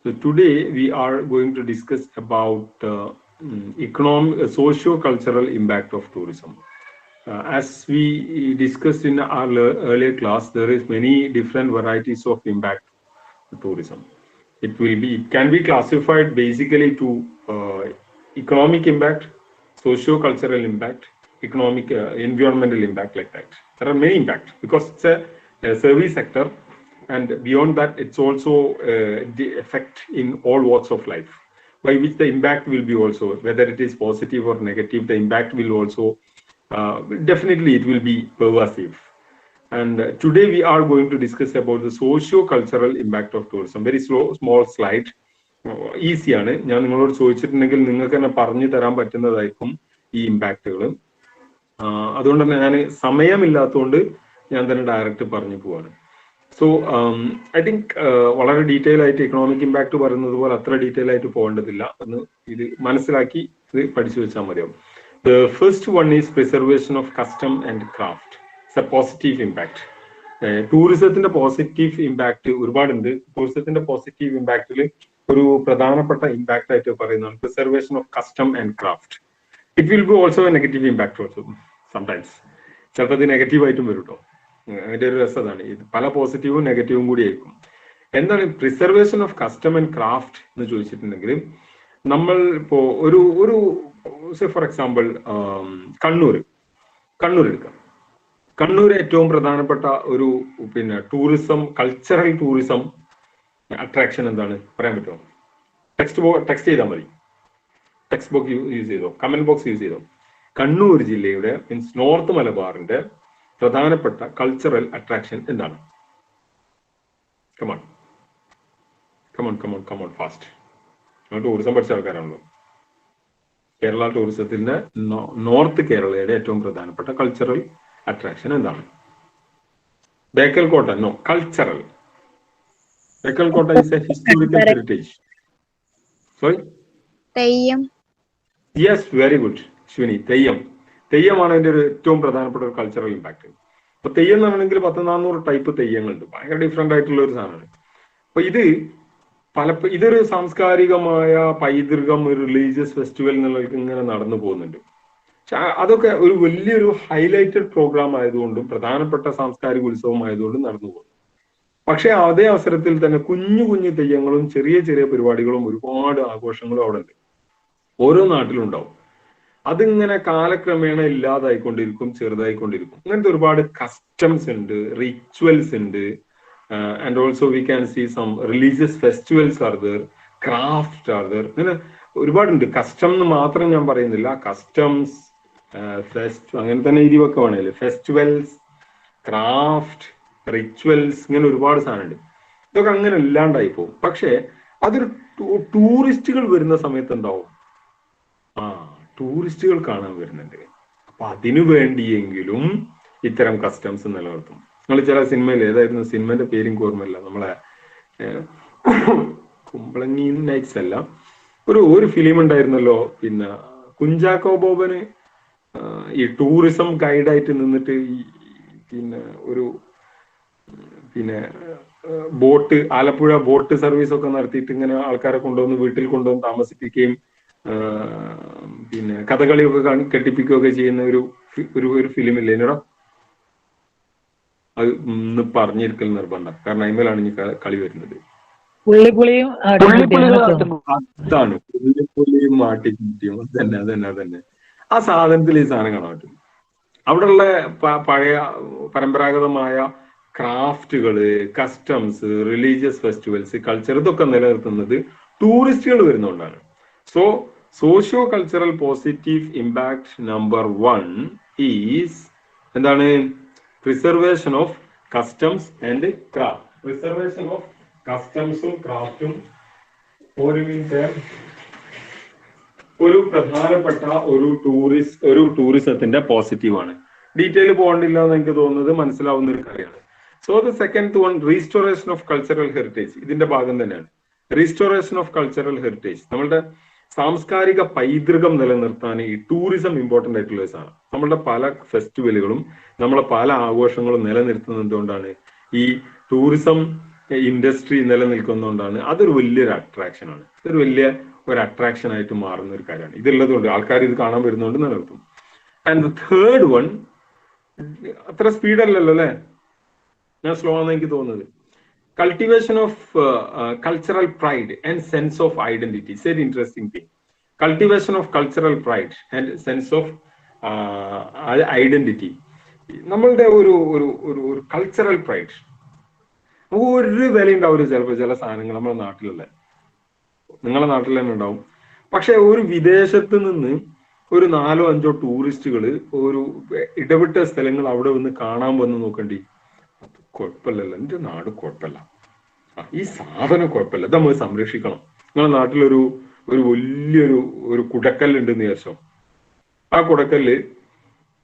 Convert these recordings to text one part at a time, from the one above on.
So today we are going to discuss about socio-cultural impact of tourism. As we discussed in our earlier class, there is many different varieties of impact of tourism. It can be classified basically to economic impact, socio-cultural impact, economic environmental impact, like that. There are many impacts because it's a service sector, and beyond that, it's also the effect in all walks of life, by which the impact will be also, whether it is positive or negative, the impact will also definitely it will be pervasive. And today we are going to discuss about the socio-cultural impact of tourism. Very small slide. ഈസിയാണ്. ഞാൻ നിങ്ങളോട് ചോദിച്ചിട്ടുണ്ടെങ്കിൽ നിങ്ങൾക്ക് തന്നെ പറഞ്ഞു തരാൻ പറ്റുന്നതായിരിക്കും ഈ ഇമ്പാക്റ്റുകൾ. അതുകൊണ്ട് തന്നെ ഞാൻ സമയമില്ലാത്തതുകൊണ്ട് ഞാൻ തന്നെ ഡയറക്റ്റ് പറഞ്ഞു പോവാണ്. സോ ഐ തിങ്ക് വളരെ ഡീറ്റെയിൽ ആയിട്ട് എക്കണോമിക് ഇമ്പാക്ട് പറയുന്നത് പോലെ അത്ര ഡീറ്റെയിൽ ആയിട്ട് പോകേണ്ടതില്ല എന്ന് ഇത് മനസ്സിലാക്കി ഇത് പഠിച്ചു വെച്ചാൽ മതിയാവും. The first one is preservation of custom and craft. It's a positive impact. ടൂറിസത്തിന്റെ പോസിറ്റീവ് ഇമ്പാക്ട് ഒരുപാടുണ്ട്. ടൂറിസത്തിന്റെ പോസിറ്റീവ് ഇമ്പാക്റ്റിൽ ഒരു പ്രധാനപ്പെട്ട ഇമ്പാക്ട് ആയിട്ട് പറയുന്നതാണ് preservation of custom and craft. It will be also A negative impact also sometimes. ചിലപ്പോൾ ഇത് നെഗറ്റീവായിട്ടും വരും കേട്ടോ. അതിന്റെ ഒരു രസതാണ്. ഇത് പല പോസിറ്റീവും നെഗറ്റീവും കൂടി ആയിരിക്കും. എന്താണ് preservation of custom and craft എന്ന് ചോദിച്ചിട്ടുണ്ടെങ്കിൽ, നമ്മൾ ഇപ്പോ ഒരു ഫോർ എക്സാമ്പിൾ കണ്ണൂർ എടുക്കാം. കണ്ണൂർ ഏറ്റവും പ്രധാനപ്പെട്ട ഒരു ടൂറിസം, കൾച്ചറൽ ടൂറിസം അട്രാക്ഷൻ എന്താണ് പറയാൻ പറ്റുമോ? ടെക്സ്റ്റ് ചെയ്താൽ മതി. ടെക്സ്റ്റ് ബോക്സ് യൂസ് ചെയ്തോ, കമന്റ് ബോക്സ് യൂസ് ചെയ്തോ. കണ്ണൂർ ജില്ലയുടെ മീൻസ് നോർത്ത് മലബാറിന്റെ പ്രധാനപ്പെട്ട കൾച്ചറൽ അട്രാക്ഷൻ എന്താണ്? Come on fast. ടൂറിസം പഠിച്ച ആൾക്കാരാണല്ലോ. കേരള ടൂറിസത്തിന്റെ നോർത്ത് കേരളയുടെ ഏറ്റവും പ്രധാനപ്പെട്ട കൾച്ചറൽ അട്രാക്ഷൻ എന്താണ്? ബേക്കൽ കോട്ട. No, cultural. Bekal kotta is a historical heritage. Sorry, Theyyam. Yes, very good ശ്വിനി. തെയ്യമാണ് അതിന്റെ ഒരു ഏറ്റവും പ്രധാനപ്പെട്ട ഒരു കൾച്ചറൽ ഇമ്പാക്ട്. അപ്പൊ തെയ്യം എന്ന് പറഞ്ഞെങ്കിൽ 100-400 ടൈപ്പ് തെയ്യങ്ങളുണ്ട്. ഭയങ്കര ഡിഫറെന്റ് ആയിട്ടുള്ള ഒരു സാധനമാണ്. അപ്പൊ ഇതൊരു സാംസ്കാരികമായ പൈതൃകം, ഒരു റിലീജിയസ് ഫെസ്റ്റിവൽ എന്നുള്ളവർക്ക് ഇങ്ങനെ നടന്നു പോകുന്നുണ്ട്. പക്ഷെ അതൊക്കെ ഒരു വലിയൊരു ഹൈലൈറ്റഡ് പ്രോഗ്രാം ആയതുകൊണ്ടും പ്രധാനപ്പെട്ട സാംസ്കാരിക ഉത്സവം ആയതുകൊണ്ടും നടന്നു പോകുന്നു. പക്ഷെ അതേ അവസരത്തിൽ തന്നെ കുഞ്ഞു കുഞ്ഞു തെയ്യങ്ങളും ചെറിയ ചെറിയ പരിപാടികളും ഒരുപാട് ആഘോഷങ്ങളും അവിടെ ഉണ്ട്. ഓരോ നാട്ടിലും ഉണ്ടാവും. അതിങ്ങനെ കാലക്രമേണ ഇല്ലാതായിക്കൊണ്ടിരിക്കും, ചെറുതായിക്കൊണ്ടിരിക്കും. അങ്ങനത്തെ ഒരുപാട് കസ്റ്റംസ് ഉണ്ട്, റിച്വൽസ് ഉണ്ട്. And also we can see some religious festivals are there, crafts are there. അങ്ങനെ ഒരുപാടുണ്ട്. കസ്റ്റം എന്ന് മാത്രം ഞാൻ പറയുന്നില്ല. കസ്റ്റംസ്, അങ്ങനെ തന്നെ ഇതിവൊക്കെ വേണമല്ലോ. ഫെസ്റ്റിവൽസ്, ക്രാഫ്റ്റ്, റിച്വൽസ്, ഇങ്ങനെ ഒരുപാട് സാധനമുണ്ട്. ഇതൊക്കെ അങ്ങനെ ഇല്ലാണ്ടായി പോകും. പക്ഷെ അതൊരു ടൂറിസ്റ്റുകൾ വരുന്ന സമയത്ത് എന്താവും? ടൂറിസ്റ്റുകൾ കാണാൻ വരുന്നുണ്ട്. അപ്പൊ അതിനു വേണ്ടിയെങ്കിലും ഇത്തരം കസ്റ്റംസ് നിലനിർത്തും. നിങ്ങൾ ചില സിനിമയിൽ, ഏതായിരുന്നു സിനിമന്റെ പേരും ഓർമ്മയില്ല, നമ്മളെ കുമ്പളങ്ങി നൈറ്റ്സ് അല്ല, ഒരു ഫിലിം ഉണ്ടായിരുന്നല്ലോ. കുഞ്ചാക്കോ ബോബന് ഈ ടൂറിസം ഗൈഡായിട്ട് നിന്നിട്ട് ബോട്ട്, ആലപ്പുഴ ബോട്ട് സർവീസ് ഒക്കെ നടത്തിയിട്ട് ഇങ്ങനെ ആൾക്കാരെ കൊണ്ടുവന്ന് വീട്ടിൽ കൊണ്ടുവന്ന് താമസിപ്പിക്കുകയും കഥകളിയൊക്കെ കെട്ടിപ്പിക്കുകയൊക്കെ ചെയ്യുന്ന ഒരു ഫിലിം ഇല്ലേ എന്നോടാ? അത് ഇന്ന് പറഞ്ഞിരിക്കൽ നിർബന്ധം. കാരണം അതിന്മേലാണ് ഇനി കളി വരുന്നത്. അതാണ് പുള്ളിപ്പുള്ളിയും മാട്ടിക്കുട്ടിയും. അതന്നെ ആ സാധനത്തിൽ ഈ സാധനം കാണാൻ പറ്റും. അവിടെയുള്ള പഴയ പരമ്പരാഗതമായ ക്രാഫ്റ്റുകള്, കസ്റ്റംസ്, റിലീജിയസ് ഫെസ്റ്റിവൽസ്, കൾച്ചർ, ഇതൊക്കെ നിലനിർത്തുന്നത് ടൂറിസ്റ്റുകൾ വരുന്നതുകൊണ്ടാണ്. So socio cultural positive impact number 1 is എന്താണ്? Preservation of customs and craft. Preservation of കസ്റ്റംസും ക്രാഫ്റ്റും ഒരു പ്രധാനപ്പെട്ട ഒരു ടൂറിസത്തിന്റെ പോസിറ്റീവാണ്. ഡീറ്റെയിൽ പോകണ്ടില്ല എന്ന് എനിക്ക് തോന്നുന്നത് മനസ്സിലാവുന്ന ഒരു കാര്യമാണ്. So the second one, restoration of cultural heritage. ഇതിന്റെ ഭാഗം തന്നെയാണ് റീസ്റ്റോറേഷൻ ഓഫ് കൾച്ചറൽ ഹെറിറ്റേജ്. നമ്മളുടെ സാംസ്കാരിക പൈതൃകം നിലനിർത്താൻ ഈ ടൂറിസം ഇമ്പോർട്ടന്റ് ആയിട്ടുള്ള ഒരു സാധനം. നമ്മളുടെ പല ഫെസ്റ്റിവലുകളും, നമ്മളെ പല ആഘോഷങ്ങളും നിലനിർത്തുന്നത് എന്തുകൊണ്ടാണ്? ഈ ടൂറിസം ഇൻഡസ്ട്രി നിലനിൽക്കുന്നതുകൊണ്ടാണ് അതൊരു വലിയൊരു അട്രാക്ഷനാണ്. ഇതൊരു വലിയ ഒരു അട്രാക്ഷൻ ആയിട്ട് മാറുന്ന ഒരു കാര്യമാണ്. ഇതുള്ളതുകൊണ്ട് ആൾക്കാർ ഇത് കാണാൻ വരുന്നതുകൊണ്ട് നിലനിർത്തും. ആൻഡ് ദ തേർഡ് വൺ, അത്ര സ്പീഡല്ലല്ലോ അല്ലെ, ഞാൻ സ്ലോ ആണെന്ന് എനിക്ക് തോന്നുന്നത്. Cultivation of cultural pride and sense of identity. It's very interesting thing. Cultivation of cultural pride and sense of identity. നമ്മളുടെ ഒരു ഒരു ഒരു കൾച്ചറൽ പ്രൈഡ്, ഒരു വില ഉണ്ടാവില്ല ചിലപ്പോൾ ചില സാധനങ്ങൾ നമ്മുടെ നാട്ടിലുള്ള, നിങ്ങളുടെ നാട്ടിൽ തന്നെ ഉണ്ടാവും. പക്ഷെ ഒരു വിദേശത്ത് നിന്ന് ഒരു 4-5 ടൂറിസ്റ്റുകൾ ഒരു ഇടവിട്ട സ്ഥലങ്ങൾ അവിടെ വന്ന് കാണാൻ വന്ന് നോക്കണ്ടി, അത് കുഴപ്പമില്ലല്ലോ, എന്റെ നാട് കുഴപ്പമില്ല, ഈ സാധനം കുഴപ്പമില്ല, ഇത് നമ്മൾ സംരക്ഷിക്കണം. നിങ്ങളുടെ നാട്ടിലൊരു വലിയൊരു കുടക്കല്ലുണ്ടെന്ന് വിചാരിച്ചോ. ആ കുടക്കല്ല്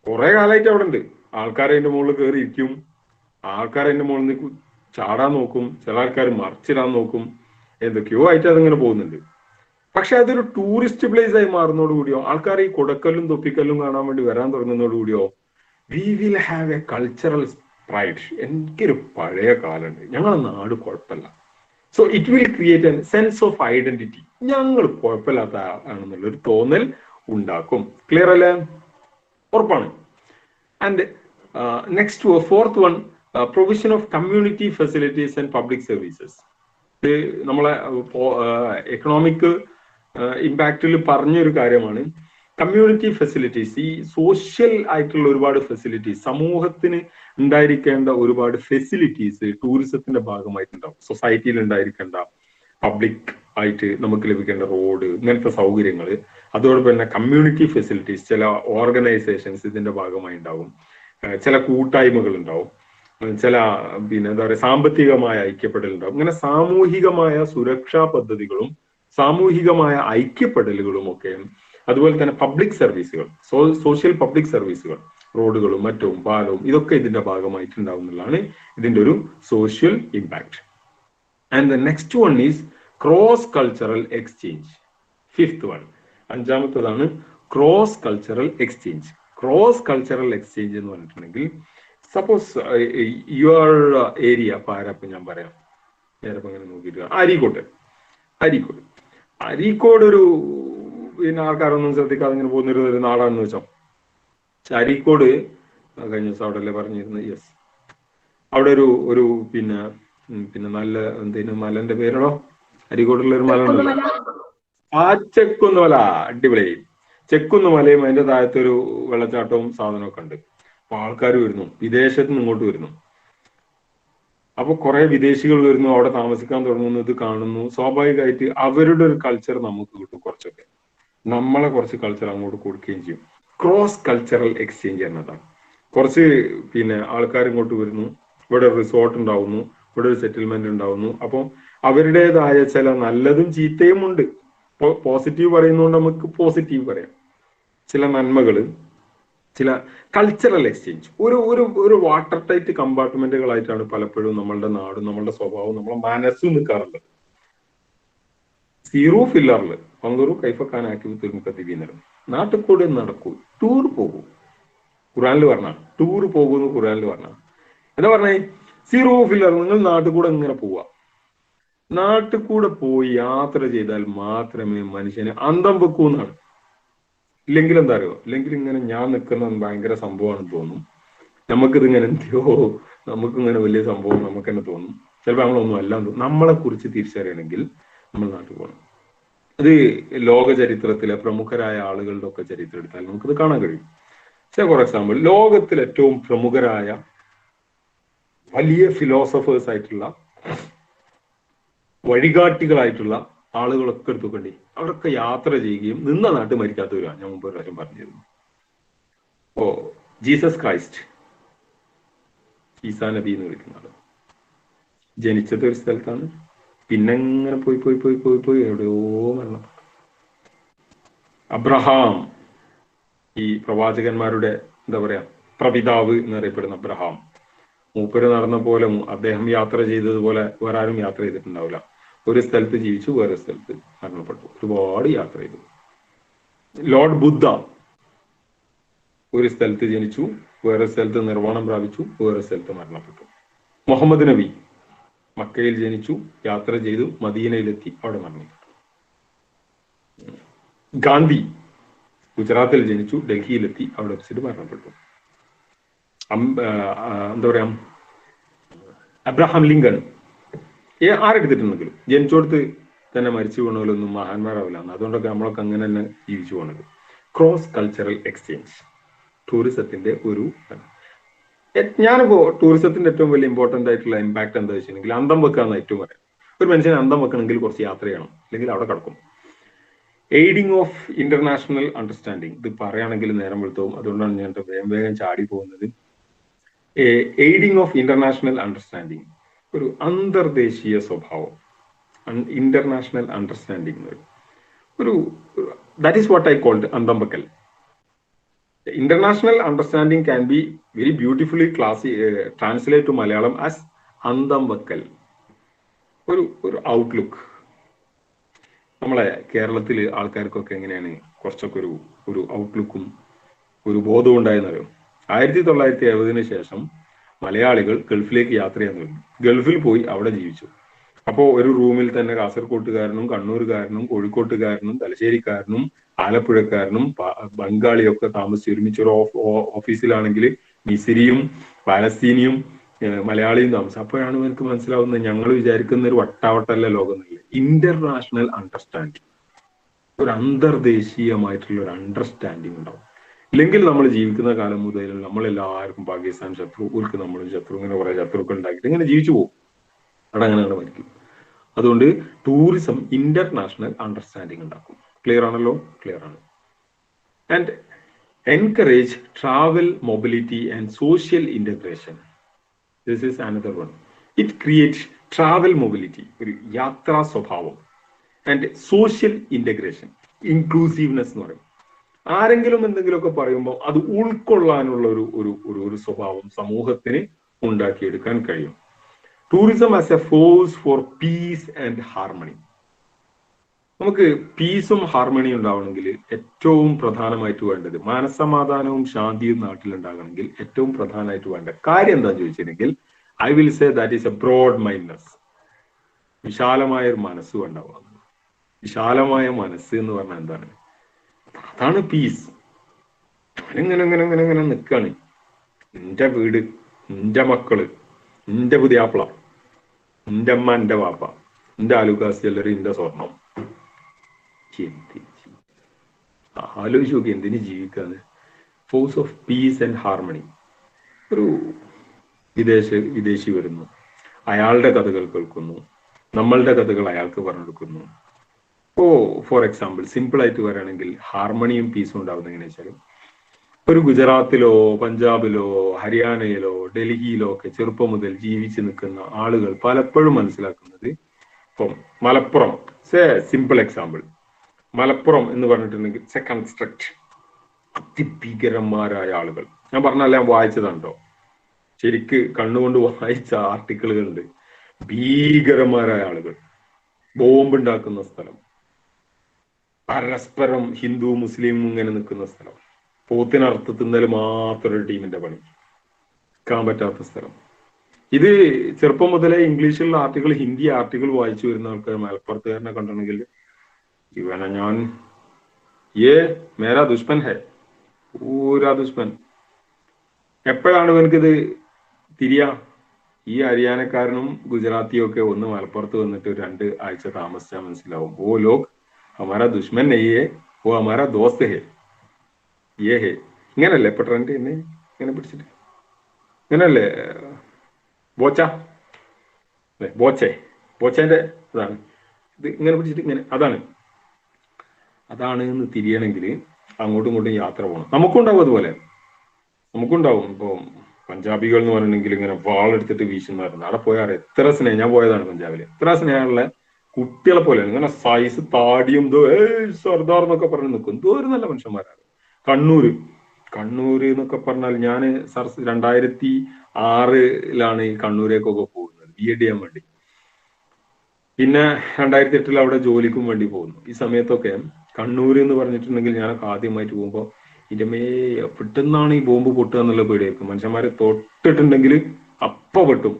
കുറെ കാലമായിട്ട് അവിടെ ഉണ്ട്. ആൾക്കാർ അതിന്റെ മുകളിൽ കയറി ഇരിക്കും, ആൾക്കാർ അതിന്റെ മുകളിൽ നിന്ന് ചാടാൻ നോക്കും, ചില ആൾക്കാർ മറിച്ചിടാൻ നോക്കും, എന്തൊക്കെയോ ആയിട്ട് അതിങ്ങനെ പോകുന്നുണ്ട്. പക്ഷെ അതൊരു ടൂറിസ്റ്റ് പ്ലേസ് ആയി മാറുന്നതോടുകൂടിയോ, ആൾക്കാർ ഈ കുടക്കല്ലും തൊപ്പിക്കല്ലും കാണാൻ വേണ്ടി വരാൻ തുടങ്ങുന്നതോടുകൂടിയോ, we will have a cultural pride. എനിക്കൊരു പഴയ കാലമുണ്ട്, ഞങ്ങളുടെ നാട് കുഴപ്പമില്ല. So it will create a sense of identity. ഞങ്ങൾ കുഴപ്പമില്ലാത്ത ആണെന്നുള്ളൊരു തോന്നൽ ഉണ്ടാക്കും. ക്ലിയർ അല്ലേ? ഉറപ്പാണ്. And next fourth one, provision of community facilities and public services. ഇത് നമ്മളെ എക്കണോമിക് ഇമ്പാക്റ്റിൽ പറഞ്ഞൊരു കാര്യമാണ്. കമ്മ്യൂണിറ്റി ഫെസിലിറ്റീസ്, ഈ സോഷ്യൽ ആയിട്ടുള്ള ഒരുപാട് ഫെസിലിറ്റീസ്, സമൂഹത്തിന് ഉണ്ടായിരിക്കേണ്ട ഒരുപാട് ഫെസിലിറ്റീസ് ടൂറിസത്തിന്റെ ഭാഗമായിട്ടുണ്ടാവും. സൊസൈറ്റിയിൽ ഉണ്ടായിരിക്കേണ്ട പബ്ലിക് ആയിട്ട് നമുക്ക് ലഭിക്കേണ്ട റോഡ്, ഇങ്ങനത്തെ സൗകര്യങ്ങൾ, അതോടൊപ്പം തന്നെ കമ്മ്യൂണിറ്റി ഫെസിലിറ്റീസ്, ചില ഓർഗനൈസേഷൻസ് ഇതിന്റെ ഭാഗമായി ഉണ്ടാവും, ചില കൂട്ടായ്മകൾ ഉണ്ടാവും, ചില എന്താ പറയുക സാമ്പത്തികമായ ഐക്യപ്പെടൽ ഉണ്ടാവും. ഇങ്ങനെ സാമൂഹികമായ സുരക്ഷാ പദ്ധതികളും സാമൂഹികമായ ഐക്യപ്പെടലുകളും ഒക്കെ, അതുപോലെ തന്നെ പബ്ലിക് സർവീസുകൾ, സോഷ്യൽ പബ്ലിക് സർവീസുകൾ, റോഡുകളും മറ്റും പാലവും, ഇതൊക്കെ ഇതിന്റെ ഭാഗമായിട്ടുണ്ടാവുന്നതാണ് ഇതിന്റെ ഒരു social impact. And the next one is cross cultural exchange. Fifth one, അഞ്ചാമത്തതാണ് cross cultural exchange. Cross cultural exchange എന്ന് പറഞ്ഞിട്ടുണ്ടെങ്കിൽ, സപ്പോസ് യുവർ ഏരിയ, പാരപ്പം ഞാൻ പറയാം, നേരപ്പം ഇങ്ങനെ നോക്കിയിട്ട് അരീക്കോട് ഒരു പിന്നെ ആൾക്കാരൊന്നും ശ്രദ്ധിക്കാതെ ഇങ്ങനെ പോകുന്നൊരു നാടാണെന്ന് വെച്ചോ. അരീക്കോട് കഴിഞ്ഞ ദിവസം അവിടെ അല്ലേ പറഞ്ഞിരുന്നത്, യെസ്, അവിടെ ഒരു പിന്നെ നല്ല എന്തേലും മലന്റെ പേരാണോ, അരീക്കോടുള്ള ഒരു മല ഉണ്ടല്ലോ, ആ ചെക്കുന്നുമല. അടിപൊളി ചെക്കുന്നുമലയും അതിന്റെ താഴത്തൊരു വെള്ളച്ചാട്ടവും സാധനമൊക്കെ ഉണ്ട്. അപ്പൊ ആൾക്കാർ വരുന്നു, വിദേശത്ത് നിന്ന് ഇങ്ങോട്ട് വരുന്നു. അപ്പൊ കുറെ വിദേശികൾ വരുന്നു, അവിടെ താമസിക്കാൻ തുടങ്ങുന്നു, ഇത് കാണുന്നു. സ്വാഭാവികമായിട്ട് അവരുടെ ഒരു കൾച്ചർ നമുക്ക് കിട്ടും, കുറച്ചൊക്കെ നമ്മളെ കുറച്ച് കൾച്ചർ അങ്ങോട്ട് കൊടുക്കുകയും ചെയ്യും. ക്രോസ് കൾച്ചറൽ എക്സ്ചേഞ്ച് എന്നതാണ്. കുറച്ച് ആൾക്കാർ ഇങ്ങോട്ട് വരുന്നു, ഇവിടെ റിസോർട്ട് ഉണ്ടാവുന്നു, ഇവിടെ ഒരു സെറ്റിൽമെന്റ് ഉണ്ടാവുന്നു. അപ്പം അവരുടേതായ ചില നല്ലതും ചീത്തയും ഉണ്ട്. പോസിറ്റീവ് പറയുന്നതുകൊണ്ട് നമുക്ക് പോസിറ്റീവ് പറയാം, ചില നന്മകള്, ചില കൾച്ചറൽ എക്സ്ചേഞ്ച്. ഒരു വാട്ടർ ടൈറ്റ് കമ്പാർട്ട്മെന്റുകളായിട്ടാണ് പലപ്പോഴും നമ്മളുടെ നാടും നമ്മളുടെ സ്വഭാവവും നമ്മളെ മനസ്സും നിൽക്കാറുള്ളത്. സീറോ ഫില്ലറില് പങ്കറു കൈഫക്കാനാക്കി തുരുമുക്കത്തിവീന്നരം. നാട്ടിൽ കൂടെ നടക്കൂ, ടൂർ പോകൂ. ഖുറാനിൽ പറഞ്ഞ ടൂർ പോകുന്നു, ഖുറാനിൽ പറഞ്ഞ എന്താ പറഞ്ഞേ? Zero filler. നിങ്ങൾ നാട്ടിൽ കൂടെ ഇങ്ങനെ പോവുക. നാട്ടിൽ കൂടെ പോയി യാത്ര ചെയ്താൽ മാത്രമേ മനുഷ്യന് അന്തം വെക്കൂന്നാണ്. ഇല്ലെങ്കിൽ എന്താ അറിയോ, ഇല്ലെങ്കിൽ ഇങ്ങനെ ഞാൻ നിൽക്കുന്ന ഭയങ്കര സംഭവമാണെന്ന് തോന്നും. നമുക്കിതിങ്ങനെ എന്തെയോ, നമുക്കിങ്ങനെ വലിയ സംഭവം നമുക്ക് തന്നെ തോന്നും. ചിലപ്പോൾ നമ്മളൊന്നും അല്ലാന്ന് തോന്നും. നമ്മളെ കുറിച്ച് തിരിച്ചറിയണമെങ്കിൽ നമ്മൾ നാട്ടിൽ പോകണം. അത് ലോക ചരിത്രത്തിലെ പ്രമുഖരായ ആളുകളുടെ ഒക്കെ ചരിത്രം എടുത്താൽ നമുക്കിത് കാണാൻ കഴിയും. ഫോർ എക്സാമ്പിൾ, ലോകത്തിൽ ഏറ്റവും പ്രമുഖരായ വലിയ ഫിലോസഫേഴ്സ് ആയിട്ടുള്ള, വഴികാട്ടികളായിട്ടുള്ള ആളുകളൊക്കെ എടുത്തുകൊണ്ടേ അവരൊക്കെ യാത്ര ചെയ്യുകയും നിന്ന നാട്ടിൽ മരിക്കാത്തവരാണ്. ഞാൻ മുമ്പ് ഒരു കാര്യം പറഞ്ഞിരുന്നു. ജീസസ് ക്രൈസ്റ്റ്, ഈസാ നബി എന്ന് വിളിക്കുന്ന ആള് ജനിച്ചത് ഒരു സ്ഥലത്താണ്, പിന്നെ ഇങ്ങനെ പോയി പോയി പോയി പോയി പോയി എവിടെയോ മരണപ്പെട്ടു. അബ്രഹാം, ഈ പ്രവാചകന്മാരുടെ എന്താ പറയാ പ്രപിതാവ് എന്നറിയപ്പെടുന്ന അബ്രഹാം, മൂപ്പര് നടന്ന പോലെ അദ്ദേഹം യാത്ര ചെയ്തതുപോലെ വേറെ ആരും യാത്ര ചെയ്തിട്ടുണ്ടാവില്ല. ഒരു സ്ഥലത്ത് ജീവിച്ചു, വേറെ സ്ഥലത്ത് മരണപ്പെട്ടു. ഒരുപാട് യാത്ര ചെയ്തു. ലോർഡ് ബുദ്ധ ഒരു സ്ഥലത്ത് ജനിച്ചു, വേറെ സ്ഥലത്ത് നിർവ്വാണം പ്രാപിച്ചു, വേറെ സ്ഥലത്ത് മരണപ്പെട്ടു. മുഹമ്മദ് നബി മക്കയിൽ ജനിച്ചു, യാത്ര ചെയ്തു, മദീനയിലെത്തി, അവിടെ മരണപ്പെട്ടു. ഗാന്ധി ഗുജറാത്തിൽ ജനിച്ചു, ഡൽഹിയിലെത്തി, അവിടെ വെച്ചിട്ട് മരണപ്പെട്ടു. എന്താ പറയാ, അബ്രഹാം ലിങ്കൺ ആരെടുത്തിട്ടുണ്ടെങ്കിലും ജനിച്ചോടത്ത് തന്നെ മരിച്ചു പോകണമല്ലൊന്നും മഹാന്മാരാവില്ല. അതുകൊണ്ടൊക്കെ നമ്മളൊക്കെ അങ്ങനെ തന്നെ ജീവിച്ചു പോകണത്. ക്രോസ് കൾച്ചറൽ എക്സ്ചേഞ്ച് ടൂറിസത്തിന്റെ ഒരു, ഞാനിപ്പോ ടൂറിസത്തിന്റെ ഏറ്റവും വലിയ ഇമ്പോർട്ടന്റ് ആയിട്ടുള്ള ഇമ്പാക്ട് എന്താ വെച്ചിട്ടുണ്ടെങ്കിൽ അന്തം വെക്കാന്ന് ഏറ്റവും പറയാം. ഒരു മനുഷ്യന് അന്തം വെക്കണമെങ്കിൽ കുറച്ച് യാത്ര ചെയ്യണം, അല്ലെങ്കിൽ അവിടെ കിടക്കും. എയ്ഡിങ് ഓഫ് ഇന്റർനാഷണൽ അണ്ടർസ്റ്റാൻഡിങ്, ഇത് പറയുകയാണെങ്കിൽ നേരം വെളുത്തവും, അതുകൊണ്ടാണ് ഞാൻ വേഗം വേഗം ചാടി പോകുന്നത്. എയ്ഡിങ് ഓഫ് ഇന്റർനാഷണൽ അണ്ടർസ്റ്റാൻഡിങ്, ഒരു അന്തർദേശീയ സ്വഭാവം, ഇന്റർനാഷണൽ അണ്ടർസ്റ്റാൻഡിങ്, ഒരു that is what I called അന്തം വെക്കൽ. International understanding can be very beautifully translated to Malayalam as Andam Vakkal. ഒരു ഔട്ട്ലുക്ക്. നമ്മളെ കേരളത്തിൽ ആൾക്കാർക്കൊക്കെ എങ്ങനെയാണ് കുറച്ചൊക്കെ ഒരു ഔട്ട്ലുക്കും ഒരു ബോധവും ഉണ്ടായെന്നറിയും. 1970 ശേഷം മലയാളികൾ ഗൾഫിലേക്ക് യാത്ര ചെയ്യാൻ തുടങ്ങി. ഗൾഫിൽ പോയി അവിടെ ജീവിച്ചു. അപ്പോൾ ഒരു റൂമിൽ തന്നെ കാസർകോട്ടുകാരനും കണ്ണൂരുകാരനും കോഴിക്കോട്ടുകാരനും തലശ്ശേരിക്കാരനും ആലപ്പുഴക്കാരനും ബംഗാളിയൊക്കെ താമസിച്ച് ഒരുമിച്ച് ഒരു ഓഫീസിലാണെങ്കിൽ മിസിരിയും പാലസ്തീനിയും മലയാളിയും താമസം. അപ്പോഴാണ് എനിക്ക് മനസ്സിലാവുന്നത് ഞങ്ങൾ വിചാരിക്കുന്ന ഒരു വട്ടാവട്ടല്ല ലോകം എന്നില്ല. ഇന്റർനാഷണൽ അണ്ടർസ്റ്റാൻഡിങ്, ഒരു അന്തർദേശീയമായിട്ടുള്ള ഒരു അണ്ടർസ്റ്റാൻഡിങ് ഉണ്ടാവും. ഇല്ലെങ്കിൽ നമ്മൾ ജീവിക്കുന്ന കാലം മുതൽ നമ്മളെല്ലാവർക്കും പാകിസ്ഥാൻ ശത്രു, ഓർക്ക് നമ്മളും ശത്രു, ഇങ്ങനെ കുറെ ശത്രുക്കൾ ഉണ്ടാക്കിയിട്ട് ഇങ്ങനെ ജീവിച്ചു പോകും. അവിടെ അങ്ങനെ മരിക്കും. അതുകൊണ്ട് ടൂറിസം ഇന്റർനാഷണൽ അണ്ടർസ്റ്റാൻഡിങ് ഉണ്ടാക്കും. ക്ലിയർ ആണല്ലോ? ക്ലിയർ ആണ്. And encourage travel mobility and social integration. This is another one. It create travel mobility, ഒരു യാത്രാ സ്വഭാവം, ആൻഡ് സോഷ്യൽ ഇന്റഗ്രേഷൻ, ഇൻക്ലൂസീവ്നെസ് എന്ന് പറയും. ആരെങ്കിലും എന്തെങ്കിലുമൊക്കെ പറയുമ്പോൾ അത് ഉൾക്കൊള്ളാനുള്ള ഒരു സ്വഭാവം സമൂഹത്തിന് ഉണ്ടാക്കിയെടുക്കാൻ കഴിയും. Tourism as A force for piece and harmony. നമുക്ക് പീസും ഹാർമണിയും ഉണ്ടാവണമെങ്കിൽ ഏറ്റവും പ്രധാനമായിട്ട് വേണ്ടത് മനസ്സമാധാനവും ശാന്തിയും നാട്ടിലുണ്ടാകണമെങ്കിൽ ഏറ്റവും പ്രധാനമായിട്ട് വേണ്ട കാര്യം എന്താണെന്ന് ചോദിച്ചിട്ടുണ്ടെങ്കിൽ I will say that is a broad mindness. വിശാലമായ ഒരു മനസ്സും ഉണ്ടാവുക. വിശാലമായ മനസ്സ് എന്ന് പറഞ്ഞാൽ എന്താണ്? അതാണ് പീസ്. ഇങ്ങനെ ഇങ്ങനെ ഇങ്ങനെ ഇങ്ങനെ നിൽക്കാണ്. എന്റെ വീട്, എന്റെ മക്കള്, എന്റെ പുതിയാപ്പിള, എന്റെ അമ്മ, എന്റെ വാപ്പ, എന്റെ ആലുക്കാസ് ജ്വല്ലറി, എന്റെ സ്വർണം. ആലോചിച്ച് നോക്കി എന്തിന് ജീവിക്കാന്ന്. Force of peace and harmony. ഒരു വിദേശി വരുന്നു, അയാളുടെ കഥകൾ കേൾക്കുന്നു, നമ്മളുടെ കഥകൾ അയാൾക്ക് പറഞ്ഞെടുക്കുന്നു. ഫോർ എക്സാമ്പിൾ സിമ്പിൾ ആയിട്ട് പറയുകയാണെങ്കിൽ ഹാർമണിയും പീസും ഉണ്ടാവുന്നത് എങ്ങനെയാ വെച്ചാൽ, ഒരു ഗുജറാത്തിലോ പഞ്ചാബിലോ ഹരിയാനയിലോ ഡൽഹിയിലോ ഒക്കെ ചെറുപ്പം മുതൽ ജീവിച്ചു നിൽക്കുന്ന ആളുകൾ പലപ്പോഴും മനസ്സിലാക്കുന്നത്, ഇപ്പം മലപ്പുറം, സിമ്പിൾ എക്സാമ്പിൾ, മലപ്പുറം എന്ന് പറഞ്ഞിട്ടുണ്ടെങ്കിൽ ഇറ്റ്സ് എ കൺസ്ട്രക്ട്. അതിഭീകരന്മാരായ ആളുകൾ. ഞാൻ പറഞ്ഞാൽ ഞാൻ വായിച്ചതുണ്ടോ, ശരിക്ക് കണ്ണുകൊണ്ട് വായിച്ച ആർട്ടിക്കിളുകളുണ്ട്. ഭീകരന്മാരായ ആളുകൾ, ബോംബ് ഉണ്ടാക്കുന്ന സ്ഥലം, പരസ്പരം ഹിന്ദു മുസ്ലിം ഇങ്ങനെ നിൽക്കുന്ന സ്ഥലം, പോത്തിനർത്ഥ തിന്നൽ മാത്രം ഒരു ടീമിന്റെ പണി, നിൽക്കാൻ പറ്റാത്ത സ്ഥലം. ഇത് ചെറുപ്പം മുതലേ ഇംഗ്ലീഷിലുള്ള ആർട്ടിക്കിൾ, ഹിന്ദി ആർട്ടിക്കിൾ വായിച്ചു വരുന്ന ആൾക്കാർ മലപ്പുറത്തുകാരനെ കണ്ടിട്ടുണ്ടെങ്കിൽ ഇവനെ ഞാൻ മേരാ ദുഷ്മൻ ഹെ, പൂരാ ദുഷ്മൻ. എപ്പോഴാണ് ഇവനക്കിത് തിരിയാ? ഈ ഹരിയാനക്കാരനും ഗുജറാത്തിയും ഒക്കെ ഒന്ന് മലപ്പുറത്ത് വന്നിട്ട് 2 ആഴ്ച താമസിച്ചാൽ മനസ്സിലാവും. ഓ ലോക് ഹമാരാ ദുഷ്മൻ നെയ്യേ, ഓ ഹമാരാ ദോസ്ത് ഹെ, ഹേ. ഇങ്ങനല്ലേ ഇപ്പൊ ട്രെൻഡ് തന്നെ? ഇങ്ങനെ പിടിച്ചിട്ട് ഇങ്ങനല്ലേ ബോച്ച, ബോച്ചേന്റെ ഇതാണ് ഇത്. ഇങ്ങനെ പിടിച്ചിട്ട് ഇങ്ങനെ അതാണ് എന്ന് തിരിയണമെങ്കിൽ അങ്ങോട്ടും ഇങ്ങോട്ടും യാത്ര പോകണം. നമുക്കുണ്ടാവും അതുപോലെ, നമുക്കുണ്ടാവും. ഇപ്പൊ പഞ്ചാബികൾ എന്ന് പറഞ്ഞിട്ടുണ്ടെങ്കിൽ ഇങ്ങനെ വാളെടുത്തിട്ട് വീശുന്നവരുന്നു. അവിടെ പോയാൽ എത്ര സ്നേഹം, ഞാൻ പോയതാണ് പഞ്ചാബില്, എത്ര സ്നേഹമുള്ള കുട്ടികളെ പോലെയാണ്. ഇങ്ങനെ സൈസ് താടിയും സർദാർ എന്നൊക്കെ പറഞ്ഞ് നിൽക്കും. എന്തോ ഒരു നല്ല മനുഷ്യന്മാരാണ്. കണ്ണൂര് എന്നൊക്കെ പറഞ്ഞാൽ ഞാൻ 2006 ഈ കണ്ണൂരേക്കൊക്കെ പോകുന്നത് BEd ചെയ്യാൻ വേണ്ടി. പിന്നെ 2008 അവിടെ ജോലിക്കും വേണ്ടി പോകുന്നു. ഈ സമയത്തൊക്കെ കണ്ണൂര് എന്ന് പറഞ്ഞിട്ടുണ്ടെങ്കിൽ ഞാനൊക്കെ ആദ്യമായിട്ട് പോകുമ്പോൾ ഇതിന്റെ പെട്ടെന്നാണ് ഈ ബോംബ് പൊട്ടുക എന്നുള്ള പേടിയായിരിക്കും. മനുഷ്യന്മാരെ തൊട്ടിട്ടുണ്ടെങ്കിൽ അപ്പ പെട്ടും.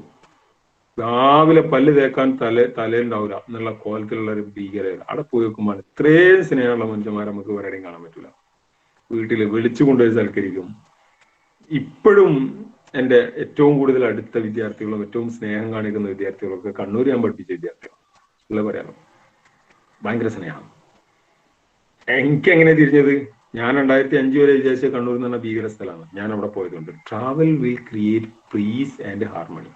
രാവിലെ പല്ല് തേക്കാൻ തലയുണ്ടാവില്ല എന്നുള്ള കോലത്തിലുള്ള ഒരു ഭീകരത. അവിടെ പോയി നോക്കുമ്പോൾ ഇത്രയും സ്നേഹമുള്ള മനുഷ്യന്മാരെ നമുക്ക് വേറെയും കാണാൻ പറ്റില്ല. വീട്ടിൽ വിളിച്ചു കൊണ്ടുപോയി സൽക്കരിക്കും. ഇപ്പോഴും എൻ്റെ ഏറ്റവും കൂടുതൽ അടുത്ത വിദ്യാർത്ഥികളും ഏറ്റവും സ്നേഹം കാണിക്കുന്ന വിദ്യാർത്ഥികളൊക്കെ കണ്ണൂർ ഞാൻ പഠിപ്പിച്ച വിദ്യാർത്ഥികളാണ്. ഉള്ള പറയാനോ, ഭയങ്കര സ്നേഹം. എനിക്ക് എങ്ങനെ തിരിഞ്ഞത്? ഞാൻ 2005 വരെ വിചാരിച്ച കണ്ണൂർ എന്ന് പറഞ്ഞ ഭീകര സ്ഥലമാണ്. ഞാൻ അവിടെ പോയതുകൊണ്ട് travel will create peace and harmony.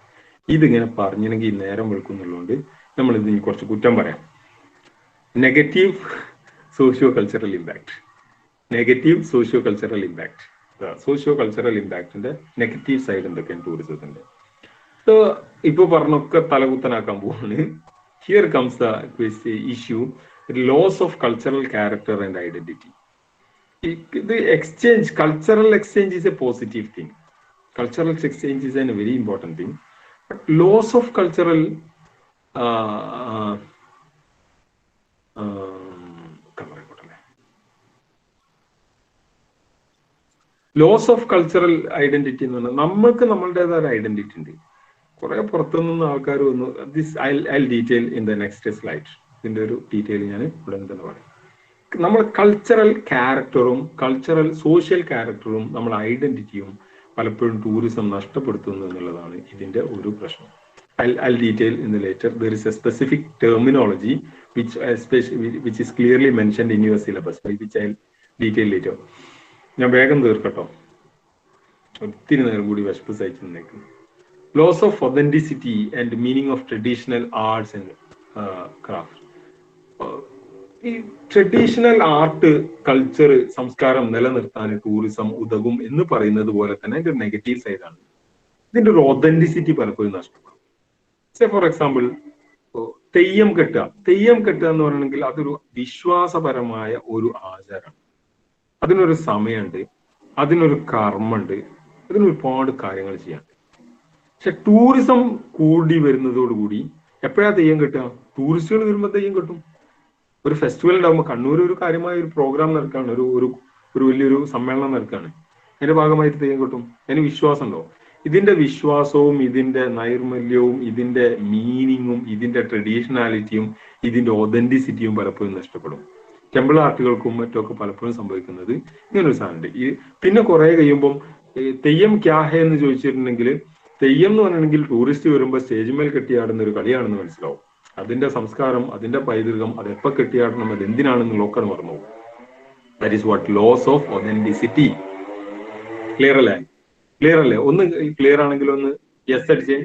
ഇതിങ്ങനെ പറഞ്ഞെങ്കിൽ നേരം വെളുക്കുന്നുള്ളതുകൊണ്ട് നമ്മൾ ഇത് കുറച്ച് കുറ്റം പറയാം. Negative socio cultural impact. Negative socio cultural impact. Socio cultural ഇമ്പാക്ടിന്റെ നെഗറ്റീവ് സൈഡ് എന്തൊക്കെയാണ് ടൂറിസത്തിന്റെ? സോ ഇപ്പൊ പറഞ്ഞൊക്കെ തലകുത്തനാക്കാൻ പോവാണ്. Here comes the issue, loss of cultural character and identity. The exchange, cultural exchange is a positive thing. Cultural exchange is a very important thing. But loss of cultural loss of cultural identity എന്ന് പറഞ്ഞാൽ നമ്മൾക്ക് നമ്മളുടേതായ identity ഉണ്ട്. കുറെ പുറത്തുനിന്ന് ആൾക്കാർ വന്നു. This I detail in the next slide. ഇതിന്റെ ഒരു ഡീറ്റെയിൽ ഞാൻ ഉടൻ തന്നെ പറയും. നമ്മൾ കൾച്ചറൽ ക്യാരക്ടറും കൾച്ചറൽ സോഷ്യൽ ക്യാരക്ടറും നമ്മൾ ഐഡന്റിറ്റിയും പലപ്പോഴും ടൂറിസം നഷ്ടപ്പെടുത്തുന്നു എന്നുള്ളതാണ് ഇതിന്റെ ഒരു പ്രശ്നം. I'll detail in the later. There is a specific terminology which is clearly mentioned in your syllabus, which I'll detail later. ഞാൻ വേഗം തീർക്കട്ടോ, ഒത്തിരി നേരം കൂടി വിശപ്പ് സഹിച്ചു നിന്നേക്കും. Loss of authenticity and meaning of traditional arts and craft. ഈ traditional art, culture, സംസ്കാരം നിലനിർത്താൻ ടൂറിസം ഉതകും എന്ന് പറയുന്നത് പോലെ തന്നെ ഇതിന്റെ നെഗറ്റീവ് സൈഡാണ്. ഇതിന്റെ ഒരു ഒതന്റിസിറ്റി പലപ്പോഴും നഷ്ടപ്പെടും. സേ ഫോർ എക്സാമ്പിൾ, തെയ്യം കെട്ടുക. തെയ്യം കെട്ടുക എന്ന് പറയണമെങ്കിൽ അതൊരു വിശ്വാസപരമായ ഒരു ആചാരമാണ്. അതിനൊരു സമയമുണ്ട്, അതിനൊരു കർമ്മമുണ്ട്, അതിന് ഒരുപാട് കാര്യങ്ങൾ ചെയ്യാൻ. പക്ഷെ ടൂറിസം കൂടി വരുന്നതോടുകൂടി എപ്പോഴാ തെയ്യം കെട്ടുക? ടൂറിസ്റ്റുകൾ വരുമ്പോൾ തെയ്യം കെട്ടും. ഒരു ഫെസ്റ്റിവൽ ഉണ്ടാകുമ്പോൾ കണ്ണൂർ ഒരു കാര്യമായ ഒരു പ്രോഗ്രാം നടക്കുകയാണ്, ഒരു വലിയൊരു സമ്മേളനം നടക്കുകയാണ്, അതിന്റെ ഭാഗമായിട്ട് തെയ്യം കെട്ടും. അതിന് വിശ്വാസം ഉണ്ടോ? ഇതിന്റെ വിശ്വാസവും ഇതിന്റെ നൈർമല്യവും ഇതിന്റെ മീനിങ്ങും ഇതിന്റെ ട്രഡീഷണാലിറ്റിയും ഇതിന്റെ ഒതന്റിസിറ്റിയും പലപ്പോഴും നഷ്ടപ്പെടും. ടെമ്പിൾ ആർട്ടുകൾക്കും മറ്റൊക്കെ പലപ്പോഴും സംഭവിക്കുന്നത് ഇങ്ങനൊരു സാധനമുണ്ട്. പിന്നെ കുറെ കഴിയുമ്പം തെയ്യം ക്യാഹെ എന്ന് ചോദിച്ചിട്ടുണ്ടെങ്കിൽ, തെയ്യം എന്ന് പറഞ്ഞിട്ടുണ്ടെങ്കിൽ ടൂറിസ്റ്റ് വരുമ്പോൾ സ്റ്റേജിന്മേൽ കെട്ടിയാടുന്ന ഒരു കളിയാണെന്ന് മനസ്സിലാവും. അതിന്റെ സംസ്കാരം, അതിന്റെ പൈതൃകം, അത് എപ്പോൾ കെട്ടിയാടണം, അത് എന്തിനാണെന്നുള്ളതൊക്കെ മറന്നു പോകും. That is what loss of authenticity. Clear അല്ലേ? ക്ലിയർ അല്ലേ? ഒന്ന് ക്ലിയർ ആണെങ്കിൽ ഒന്ന് യെസ് അടിച്ചേ.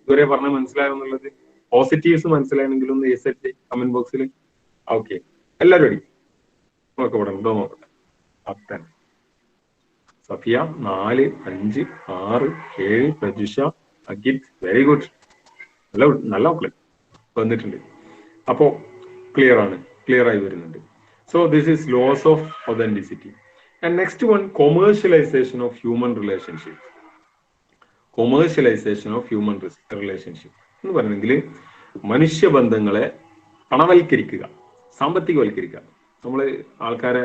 ഇതുവരെ പറഞ്ഞ മനസ്സിലായോ എന്നുള്ളത്? പോസിറ്റീവ്സ് മനസ്സിലായെങ്കിൽ ഒന്ന് യെസ് അടിച്ചേ കമന്റ് ബോക്സിൽ. ഓക്കെ, എല്ലാവരും അടി. നോക്കപ്പെടണം, ഇതോ നോക്കട്ടെ. Athan, Safiya 4, 5, 6, 7, Prajusha, Agith, very good. നല്ല മക്കള് വന്നിട്ടുണ്ട്. അപ്പോ ക്ലിയർ ആണ്, ക്ലിയർ ആയി വരുന്നുണ്ട്. So this is loss of authenticity. And next one, commercialisation of human relationship. Commercialisation of human relationship എന്ന് പറയുന്നെങ്കിൽ മനുഷ്യബന്ധങ്ങളെ പണവൽക്കരിക്കുക, സാമ്പത്തികവൽക്കരിക്കുക. നമ്മള് ആൾക്കാരെ,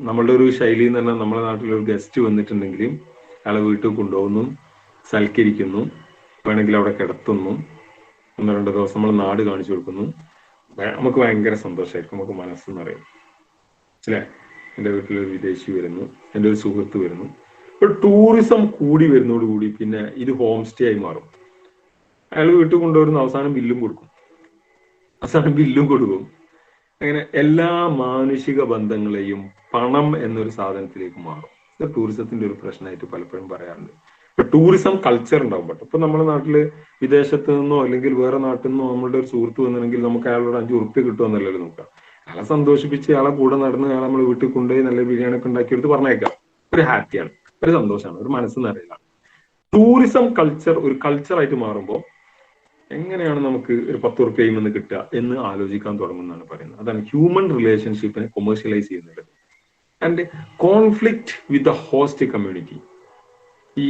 നമ്മളുടെ ഒരു ശൈലി എന്ന് പറഞ്ഞാൽ നമ്മുടെ നാട്ടിലൊരു ഗസ്റ്റ് വന്നിട്ടുണ്ടെങ്കിൽ അയാളെ വീട്ടിൽ കൊണ്ടുപോകുന്നു, സൽക്കരിക്കുന്നു, വേണമെങ്കിൽ അവിടെ കിടത്തുന്നു, 1-2 ദിവസം നമ്മൾ നാട് കാണിച്ചു കൊടുക്കുന്നു. നമുക്ക് ഭയങ്കര സന്തോഷമായിരിക്കും, നമുക്ക് മനസ്സെന്ന് പറയും അല്ലേ. എൻ്റെ വീട്ടിലൊരു വിദേശി വരുന്നു, എൻ്റെ ഒരു സുഹൃത്ത് വരുന്നു. ഇപ്പൊ ടൂറിസം കൂടി വരുന്നതോടുകൂടി പിന്നെ ഇത് ഹോം സ്റ്റേ ആയി മാറും. അയാൾ വീട്ടിൽ കൊണ്ടുവരുന്ന അവസാനം ബില്ലും കൊടുക്കും. അങ്ങനെ എല്ലാ മാനുഷിക ബന്ധങ്ങളെയും പണം എന്നൊരു സാധനത്തിലേക്ക് മാറും. ഇത് ടൂറിസത്തിന്റെ ഒരു പ്രശ്നമായിട്ട് പലപ്പോഴും പറയാറുണ്ട്. ഇപ്പൊ ടൂറിസം കൾച്ചർ ഉണ്ടാവും. ഇപ്പൊ നമ്മുടെ നാട്ടില് വിദേശത്ത് നിന്നോ അല്ലെങ്കിൽ വേറെ നാട്ടിൽ നിന്നോ നമ്മളുടെ ഒരു സുഹൃത്ത് വന്നിട്ടുണ്ടെങ്കിൽ നമുക്ക് അയാളോട് 5 ഉറുപ്പ്യ കിട്ടുമെന്നല്ലല്ലോ നോക്കാം. അയാളെ സന്തോഷിപ്പിച്ച് അയാളെ കൂടെ നടന്ന് അയാളെ നമ്മൾ വീട്ടിൽ കൊണ്ടുപോയി നല്ല ബിരിയാണി ഒക്കെ ഉണ്ടാക്കിയെടുത്ത് പറഞ്ഞേക്കാം. ഒരു ഹാപ്പിയാണ്, ഒരു സന്തോഷമാണ്, ഒരു മനസ്സ് നിറയിലാണ്. ടൂറിസം കൾച്ചർ ഒരു കൾച്ചറായിട്ട് മാറുമ്പോൾ എങ്ങനെയാണ് നമുക്ക് ഒരു 10 ഉറുപ്പ്യയും എന്ന് കിട്ടുക എന്ന് ആലോചിക്കാൻ തുടങ്ങുന്നതാണ് പറയുന്നത്. അതാണ് ഹ്യൂമൻ റിലേഷൻഷിപ്പിനെ കൊമേഴ്ഷ്യലൈസ് ചെയ്യുന്നത്. And conflict with the host community. ഈ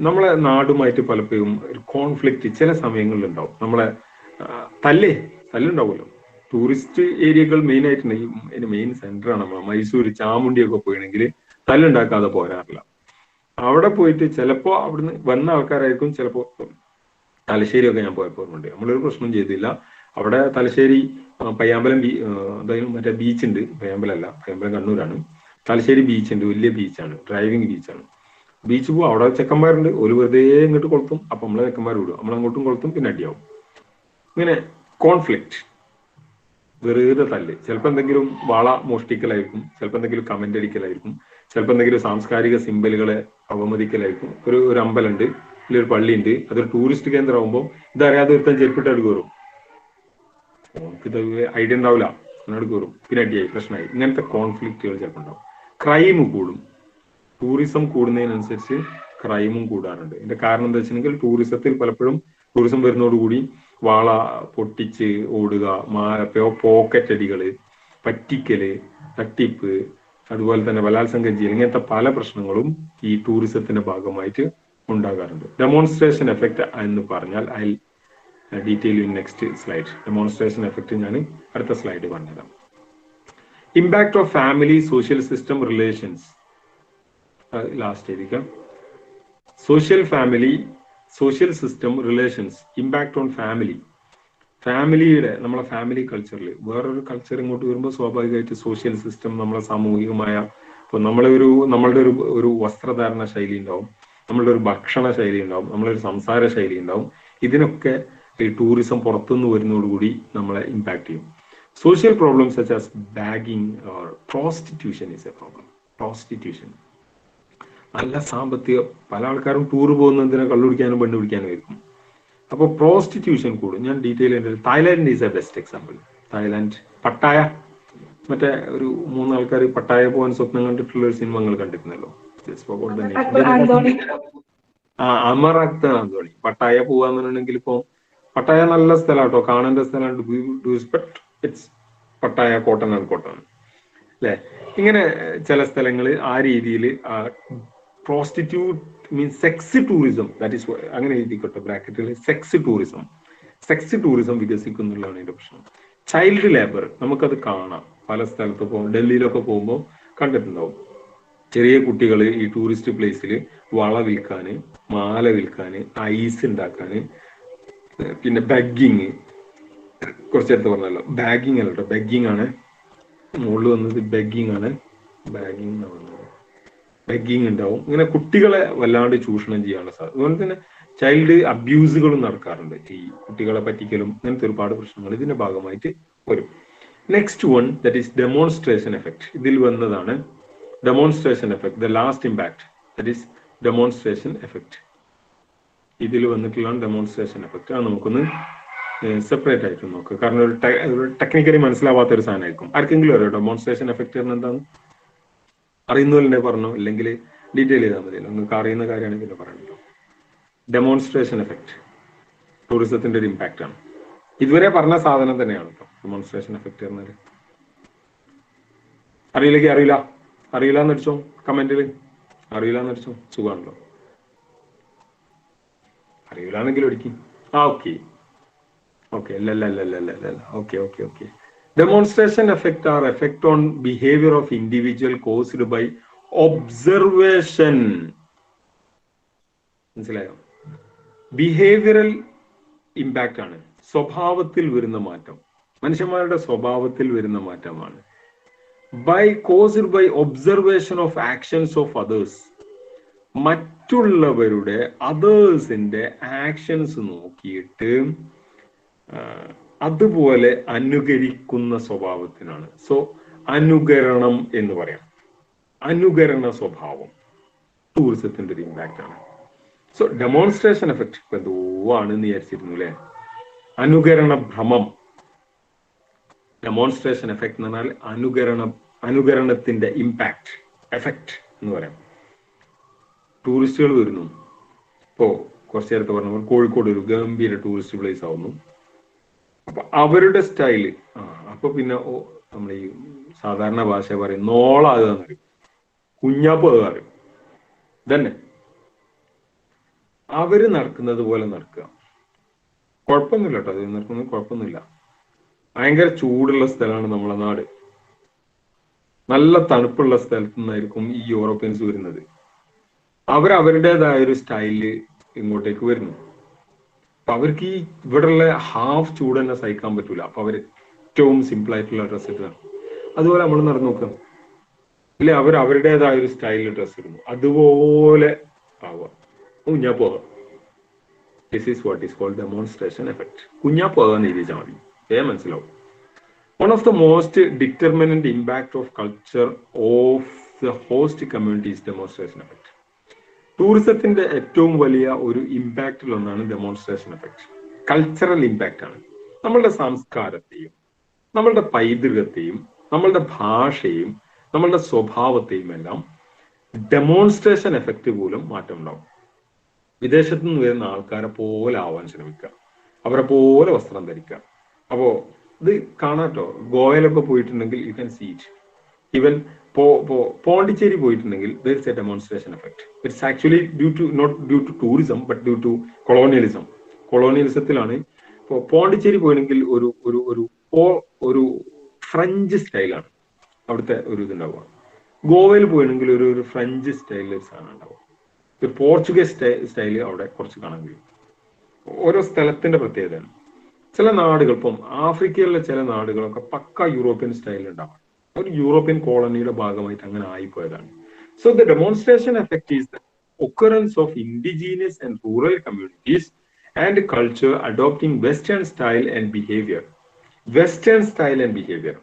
നമ്മളെ നാടുമായിട്ട് പലപ്പോഴും ഒരു കോൺഫ്ലിക്റ്റ് ചില സമയങ്ങളിൽ ഉണ്ടാവും. നമ്മളെ തല്ലുണ്ടാവുമല്ലോ. ടൂറിസ്റ്റ് ഏരിയകൾ മെയിൻ ആയിട്ടുണ്ട്. ഇതിന് മെയിൻ സെന്ററാണ് നമ്മളെ മൈസൂർ, ചാമുണ്ടിയൊക്കെ പോയിണെങ്കിൽ തല്ലുണ്ടാക്കാതെ പോരാറില്ല. അവിടെ പോയിട്ട് ചിലപ്പോ അവിടുന്ന് വന്ന ആൾക്കാരായിരിക്കും ചിലപ്പോ തലശ്ശേരിയൊക്കെ ഞാൻ പോയപ്പോൾ ഉണ്ട്. നമ്മളൊരു പ്രശ്നം ചെയ്തില്ല. അവിടെ തലശ്ശേരി പയ്യാമ്പലം എന്തായാലും മറ്റേ ബീച്ച് ഉണ്ട്. പയ്യാമ്പലല്ല, പയ്യാമ്പലം കണ്ണൂരാണ്. തലശ്ശേരി ബീച്ച് ഉണ്ട്, വലിയ ബീച്ചാണ്, ഡ്രൈവിംഗ് ബീച്ചാണ്. ബീച്ച് പോകും, അവിടെ ചെക്കന്മാരുണ്ട്, ഒരു വെറുതെ ഇങ്ങോട്ട് കൊളുത്തും, അപ്പൊ നമ്മളെ ചെക്കന്മാർ വിടും, നമ്മളങ്ങോട്ടും കൊളുത്തും, പിന്നെ അടിയാവും. ഇങ്ങനെ കോൺഫ്ലിക്റ്റ്, വെറുതെ തല്ല്. ചിലപ്പോൾ എന്തെങ്കിലും വള മോഷ്ടിക്കലായിരിക്കും, ചിലപ്പോൾ എന്തെങ്കിലും കമന്റ് അടിക്കലായിരിക്കും, ചിലപ്പോൾ എന്തെങ്കിലും സാംസ്കാരിക സിമ്പലുകളെ അവമതിക്കലായിരിക്കും. ഒരു അമ്പലമുണ്ട്, അല്ലെങ്കിൽ ഒരു പള്ളിയുണ്ട്, അതൊരു ടൂറിസ്റ്റ് കേന്ദ്രമാകുമ്പോൾ ഇതറിയാതെ ഒരുത്തൻ ചെരുപ്പിട്ട് കയറും. ഇത് ഐഡിയ ഉണ്ടാവില്ല, അങ്ങോട്ട് കയറും, പിന്നെ അടിയായി, പ്രശ്നമായി. ഇങ്ങനത്തെ കോൺഫ്ലിക്റ്റുകൾ ചിലപ്പോൾ ഉണ്ടാവും. ക്രൈം കൂടും. ടൂറിസം കൂടുന്നതിനനുസരിച്ച് ക്രൈമും കൂടാറുണ്ട്. ഇതിന്റെ കാരണം എന്താ വെച്ചിട്ടുണ്ടെങ്കിൽ ടൂറിസത്തിൽ പലപ്പോഴും ടൂറിസം വരുന്നതോടുകൂടി വാള പൊട്ടിച്ച് ഓടുക, പോക്കറ്റ് അടികള്, പറ്റിക്കല്, തട്ടിപ്പ്, അതുപോലെ തന്നെ ബലാത്സംഗം ചെയ്യൽ, ഇങ്ങനത്തെ പല പ്രശ്നങ്ങളും ഈ ടൂറിസത്തിന്റെ ഭാഗമായിട്ട് ഉണ്ടാകാറുണ്ട്. ഡെമോൺസ്ട്രേഷൻ എഫക്ട് എന്ന് പറഞ്ഞാൽ detail in next slide. Demonstration effect ഞാൻ അടുത്ത സ്ലൈഡ് പറഞ്ഞുതരാം. Impact of family, social system, relations. Last ആയിരിക്കാം. Social family, social system, relations, impact on family. ഫാമിലിയുടെ, നമ്മളെ ഫാമിലി കൾച്ചറിൽ വേറൊരു കൾച്ചർ ഇങ്ങോട്ട് വരുമ്പോൾ സ്വാഭാവികമായിട്ട് സോഷ്യൽ സിസ്റ്റം, നമ്മളെ സാമൂഹികമായ, ഇപ്പൊ നമ്മളുടെ ഒരു വസ്ത്രധാരണ ശൈലി ഉണ്ടാവും, നമ്മളുടെ ഒരു ഭക്ഷണ ശൈലി ഉണ്ടാവും, നമ്മളൊരു സംസാര ശൈലി ഉണ്ടാവും. ഇതിനൊക്കെ ഈ ടൂറിസം പുറത്തുനിന്ന് വരുന്നതോടുകൂടി നമ്മളെ ഇമ്പാക്ട് ചെയ്യും. Social problems such as bagging or prostitution is A problem. Prostitution നല്ല സാമ്പത്തിക, പല ആൾക്കാരും ടൂർ പോകുന്നതിനെ കള്ളുപിടിക്കാനും പെണ്ണ് പിടിക്കാനും ആയിരിക്കും. അപ്പോൾ പ്രോസ്റ്റിറ്റ്യൂഷൻ കൂടും. ഞാൻ ഡീറ്റെയിൽ ആയിട്ട്, Thailand is A best example. Thailand, Pattaya, മറ്റേ ഒരു 3 ആൾക്കാർ പട്ടായ പോകാൻ സ്വപ്നം കണ്ടിട്ടുള്ള ഒരു സിനിമ നിങ്ങൾ കണ്ടിരുന്നല്ലോ, അമർ അക്തർ ആന്തോണി. പട്ടായ പോവാന്നുണ്ടെങ്കിൽ ഇപ്പൊ പട്ടായ നല്ല സ്ഥലം കേട്ടോ, കാണേണ്ട സ്ഥലമാണ്. It's Pattaya cotton and cotton അല്ലെ. ഇങ്ങനെ ചില സ്ഥലങ്ങൾ ആ രീതിയിൽ prostitute means sex tourism, that is അങ്ങനെ എഴുതിക്കോട്ടെ ബ്രാക്കറ്റിൽ, സെക്സ് ടൂറിസം വികസിക്കുന്നുള്ളതാണ് ഇതിന്റെ പ്രശ്നം. ചൈൽഡ് ലേബർ നമുക്കത് കാണാം പല സ്ഥലത്ത് പോകും. ഡൽഹിയിലൊക്കെ പോകുമ്പോൾ കണ്ടിട്ടുണ്ടാവും ചെറിയ കുട്ടികൾ ഈ ടൂറിസ്റ്റ് പ്ലേസിൽ വള വിൽക്കാന്, മാല വിൽക്കാന്, ഐസ് ഉണ്ടാക്കാന്, പിന്നെ ബഗ്ഗിങ്, കുറച്ച് നേരത്തെ പറഞ്ഞല്ലോ ബാഗിങ് അല്ല കേട്ടോ, ബഗ്ഗിങ് ആണ് മുകളിൽ വന്നത്, ബഗ്ഗിങ് ആണ്, ബഗ്ഗിങ് ഉണ്ടാവും. ഇങ്ങനെ കുട്ടികളെ വല്ലാണ്ട് ചൂഷണം ചെയ്യാനുള്ള സാധ്യത. അതുപോലെ തന്നെ ചൈൽഡ് അബ്യൂസുകളും നടക്കാറുണ്ട്. ഈ കുട്ടികളെ പറ്റിക്കലും അങ്ങനത്തെ ഒരുപാട് പ്രശ്നങ്ങൾ ഇതിന്റെ ഭാഗമായിട്ട് വരും. Next one, that is demonstration effect. ഇതിൽ വന്നതാണ് demonstration effect, the last impact, that is demonstration effect. ഇതിൽ വന്നിട്ടുള്ള ഡെമോൺസ്ട്രേഷൻ എഫക്ട് ആണ് നമുക്കൊന്ന് സെപ്പറേറ്റ് ആയിട്ട് നോക്കുക. കാരണം ഒരു ടെക്നിക്കലി മനസ്സിലാവാത്ത ഒരു സാധനമായിരിക്കും. ആർക്കെങ്കിലും അറിയോ ഡെമോൺസ്ട്രേഷൻ എഫക്ട് എന്താണ്? അറിയുന്നവരുണ്ടെ പറഞ്ഞോ, ഇല്ലെങ്കിൽ ഡീറ്റെയിൽ ചെയ്താൽ മതിയല്ലോ. നിങ്ങൾക്ക് അറിയുന്ന കാര്യമാണെങ്കിൽ പിന്നെ പറയണല്ലോ. ഡെമോൺസ്ട്രേഷൻ എഫക്ട് ടൂറിസത്തിന്റെ ഒരു ഇമ്പാക്റ്റ് ആണ്. ഇതുവരെ പറഞ്ഞ സാധനം തന്നെയാണ് കേട്ടോ ഡെമോൺസ്ട്രേഷൻ എഫക്ട് പറഞ്ഞാൽ. അറിയില്ലെങ്കിൽ അറിയില്ല എന്ന് അടിച്ചോ കമന്റിൽ, അറിയില്ല എന്ന് അടിച്ചോ, സുഖമാണല്ലോ. അറിയില്ലാന്നെങ്കിലും അടിക്കും. Okay okay. Demonstration effect are effect on behavior of individual caused by observation. മനസ്സിലായോ? ബിഹേവിയറൽ ഇമ്പാക്റ്റ് ആണ്, സ്വഭാവത്തിൽ വരുന്ന മാറ്റം, മനുഷ്യന്മാരുടെ സ്വഭാവത്തിൽ വരുന്ന മാറ്റമാണ്. caused by observation of actions of others. മറ്റുള്ളവരുടെ, അതേഴ്സിന്റെ ആക്ഷൻസ് നോക്കിയിട്ട് അതുപോലെ അനുകരിക്കുന്ന സ്വഭാവത്തിനാണ്. സോ അനുകരണം എന്ന് പറയാം. അനുകരണ സ്വഭാവം ടൂറിസത്തിന്റെ ഒരു ഇമ്പാക്റ്റ് ആണ്. സോ ഡെമോൺസ്ട്രേഷൻ എഫക്ട് ഇപ്പൊ എന്തോ ആണെന്ന് വിചാരിച്ചിരുന്നു അല്ലെ. അനുകരണ ഭ്രമം. ഡെമോൺസ്ട്രേഷൻ എഫക്ട് എന്ന് പറഞ്ഞാൽ അനുകരണത്തിന്റെ ഇമ്പാക്ട്, എഫക്ട് എന്ന് പറയാം. ടൂറിസ്റ്റുകൾ വരുന്നു. ഇപ്പോ കുറച്ചു നേരത്തെ പറഞ്ഞ കോഴിക്കോട് ഒരു ഗംഭീര ടൂറിസ്റ്റ് പ്ലേസ് ആവുന്നു. അപ്പൊ അവരുടെ സ്റ്റൈല്, അപ്പൊ പിന്നെ നമ്മൾ ഈ സാധാരണ ഭാഷ പറയും നോളാകുക, കുഞ്ഞാപ്പ് പറയും. തന്നെ അവര് നടക്കുന്നത് പോലെ നടക്കുക. കുഴപ്പമൊന്നുമില്ല കേട്ടോ, അത് നടക്കുന്നത് കുഴപ്പമൊന്നുമില്ല. ഭയങ്കര ചൂടുള്ള സ്ഥലമാണ് നമ്മളെ നാട്. നല്ല തണുപ്പുള്ള സ്ഥലത്തു നിന്നായിരിക്കും ഈ യൂറോപ്യൻസ് വരുന്നത്. അവരുടേതായ ഒരു സ്റ്റൈലില് ഇങ്ങോട്ടേക്ക് വരുന്നു. അവർക്ക് ഈ ഇവിടെയുള്ള ഹാഫ് ചൂട് തന്നെ സഹിക്കാൻ പറ്റൂല. അപ്പൊ അവർ ഏറ്റവും സിമ്പിൾ ആയിട്ടുള്ള ഡ്രസ്സ് ഇടുകയാണ്. അതുപോലെ നമ്മൾ നടന്നു നോക്കാം, ഇല്ലേ? അവർ അവരുടേതായ ഒരു സ്റ്റൈലിൽ ഡ്രസ്സ് ഇടുന്നു, അതുപോലെ ആവുക. Kunjappo, this is what is called demonstration effect. Kunjappo ആകാൻ എഴുതിച്ചാൽ മതി, മനസ്സിലാവും. One of the most determinant impact of culture of the host community is demonstration effect. ടൂറിസത്തിന്റെ ഏറ്റവും വലിയ ഒരു ഇമ്പാക്റ്റിൽ ഒന്നാണ് ഡെമോൺസ്ട്രേഷൻ എഫക്ട്. കൾച്ചറൽ ഇമ്പാക്റ്റ് ആണ്. നമ്മളുടെ സംസ്കാരത്തെയും നമ്മളുടെ പൈതൃകത്തെയും നമ്മളുടെ ഭാഷയും നമ്മളുടെ സ്വഭാവത്തെയും എല്ലാം ഡെമോൺസ്ട്രേഷൻ എഫക്റ്റ് പോലും മാറ്റം ഉണ്ടാവും. വിദേശത്തു നിന്ന് വരുന്ന ആൾക്കാരെ പോലെ ആവാൻ ശ്രമിക്കുക, അവരെ പോലെ വസ്ത്രം ധരിക്കുക. അപ്പോ ഇത് കാണാട്ടോ. ഗോവയിലൊക്കെ പോയിട്ടുണ്ടെങ്കിൽ you can see it. Even Pondicherry പോയിട്ടുണ്ടെങ്കിൽ there is a demonstration effect. It's actually not due to tourism but due to colonialism. കൊളോണിയലിസത്തിലാണ്. ഇപ്പോൾ പോണ്ടിച്ചേരി പോയിണെങ്കിൽ ഒരു ഒരു ഒരു ഒരു ഫ്രഞ്ച് സ്റ്റൈലാണ് അവിടുത്തെ ഒരു ഇതുണ്ടാവുക. ഗോവയിൽ പോയിണെങ്കിൽ ഒരു ഫ്രഞ്ച് സ്റ്റൈലിൽ സാധനം ഉണ്ടാവുക. ഒരു പോർച്ചുഗീസ് സ്റ്റൈല് അവിടെ കുറച്ച് കാണാൻ കഴിയും. ഓരോ സ്ഥലത്തിന്റെ പ്രത്യേകതയാണ്. ചില നാടുകൾ, ഇപ്പം ആഫ്രിക്കയിലെ ചില നാടുകളൊക്കെ പക്ക യൂറോപ്യൻ സ്റ്റൈലിൽ ഉണ്ടാവും. ഒരു യൂറോപ്യൻ കോളനിയുടെ ഭാഗമായിട്ട് അങ്ങനെ ആയിപ്പോയതാണ്. So the demonstration effect is the occurrence of indigenous and rural communities and culture adopting western style and behavior. Western style and behavior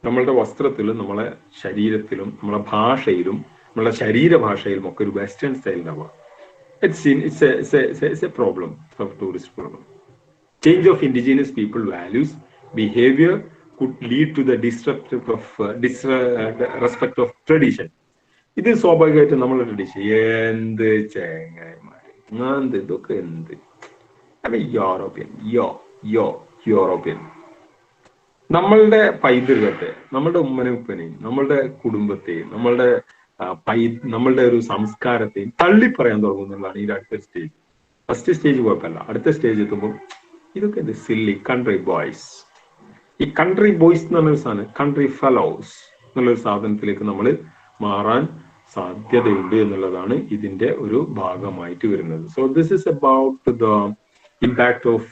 നമ്മളുടെ വസ്ത്രത്തിലും നമ്മളെ ശരീരത്തിലും നമ്മളെ ഭാഷയിലും നമ്മളെ ശരീരഭാഷയിലും ഒക്കെ ഒരു വെസ്റ്റേൺ സ്റ്റൈൽ ഉണ്ടാവുക. It's a problem of tourist problem. Change of indigenous people values behavior could lead to the disrespect of tradition. ഇത് സ്വാഭാവികമായിട്ട് നമ്മളെ ട്രഡീഷൻ എന്ത് ചെങ്ങായിമാര് ഇതൊക്കെ എന്ത് യൂറോപ്യൻ നമ്മളുടെ പൈതൃകത്തെ, നമ്മളുടെ ഉമ്മനുപ്പനെയും നമ്മളുടെ കുടുംബത്തെയും നമ്മളുടെ ഒരു സംസ്കാരത്തെയും തള്ളിപ്പറയാൻ തുടങ്ങുന്നതാണ് ഈ അടുത്ത സ്റ്റേജ്. ഫസ്റ്റ് സ്റ്റേജ് കുഴപ്പമില്ല, അടുത്ത സ്റ്റേജ് എത്തുമ്പോൾ ഇതൊക്കെ എന്ത് സില്ലി കൺട്രി ബോയ്സ്. ഈ കൺട്രി ബോയ്സ് എന്ന് പറഞ്ഞൊരു സാധനം, കൺട്രി ഫെലോസ് എന്നുള്ളൊരു സാധനത്തിലേക്ക് നമ്മൾ മാറാൻ സാധ്യതയുണ്ട് എന്നുള്ളതാണ് ഇതിന്റെ ഒരു ഭാഗമായിട്ട് വരുന്നത്. So this is about the impact of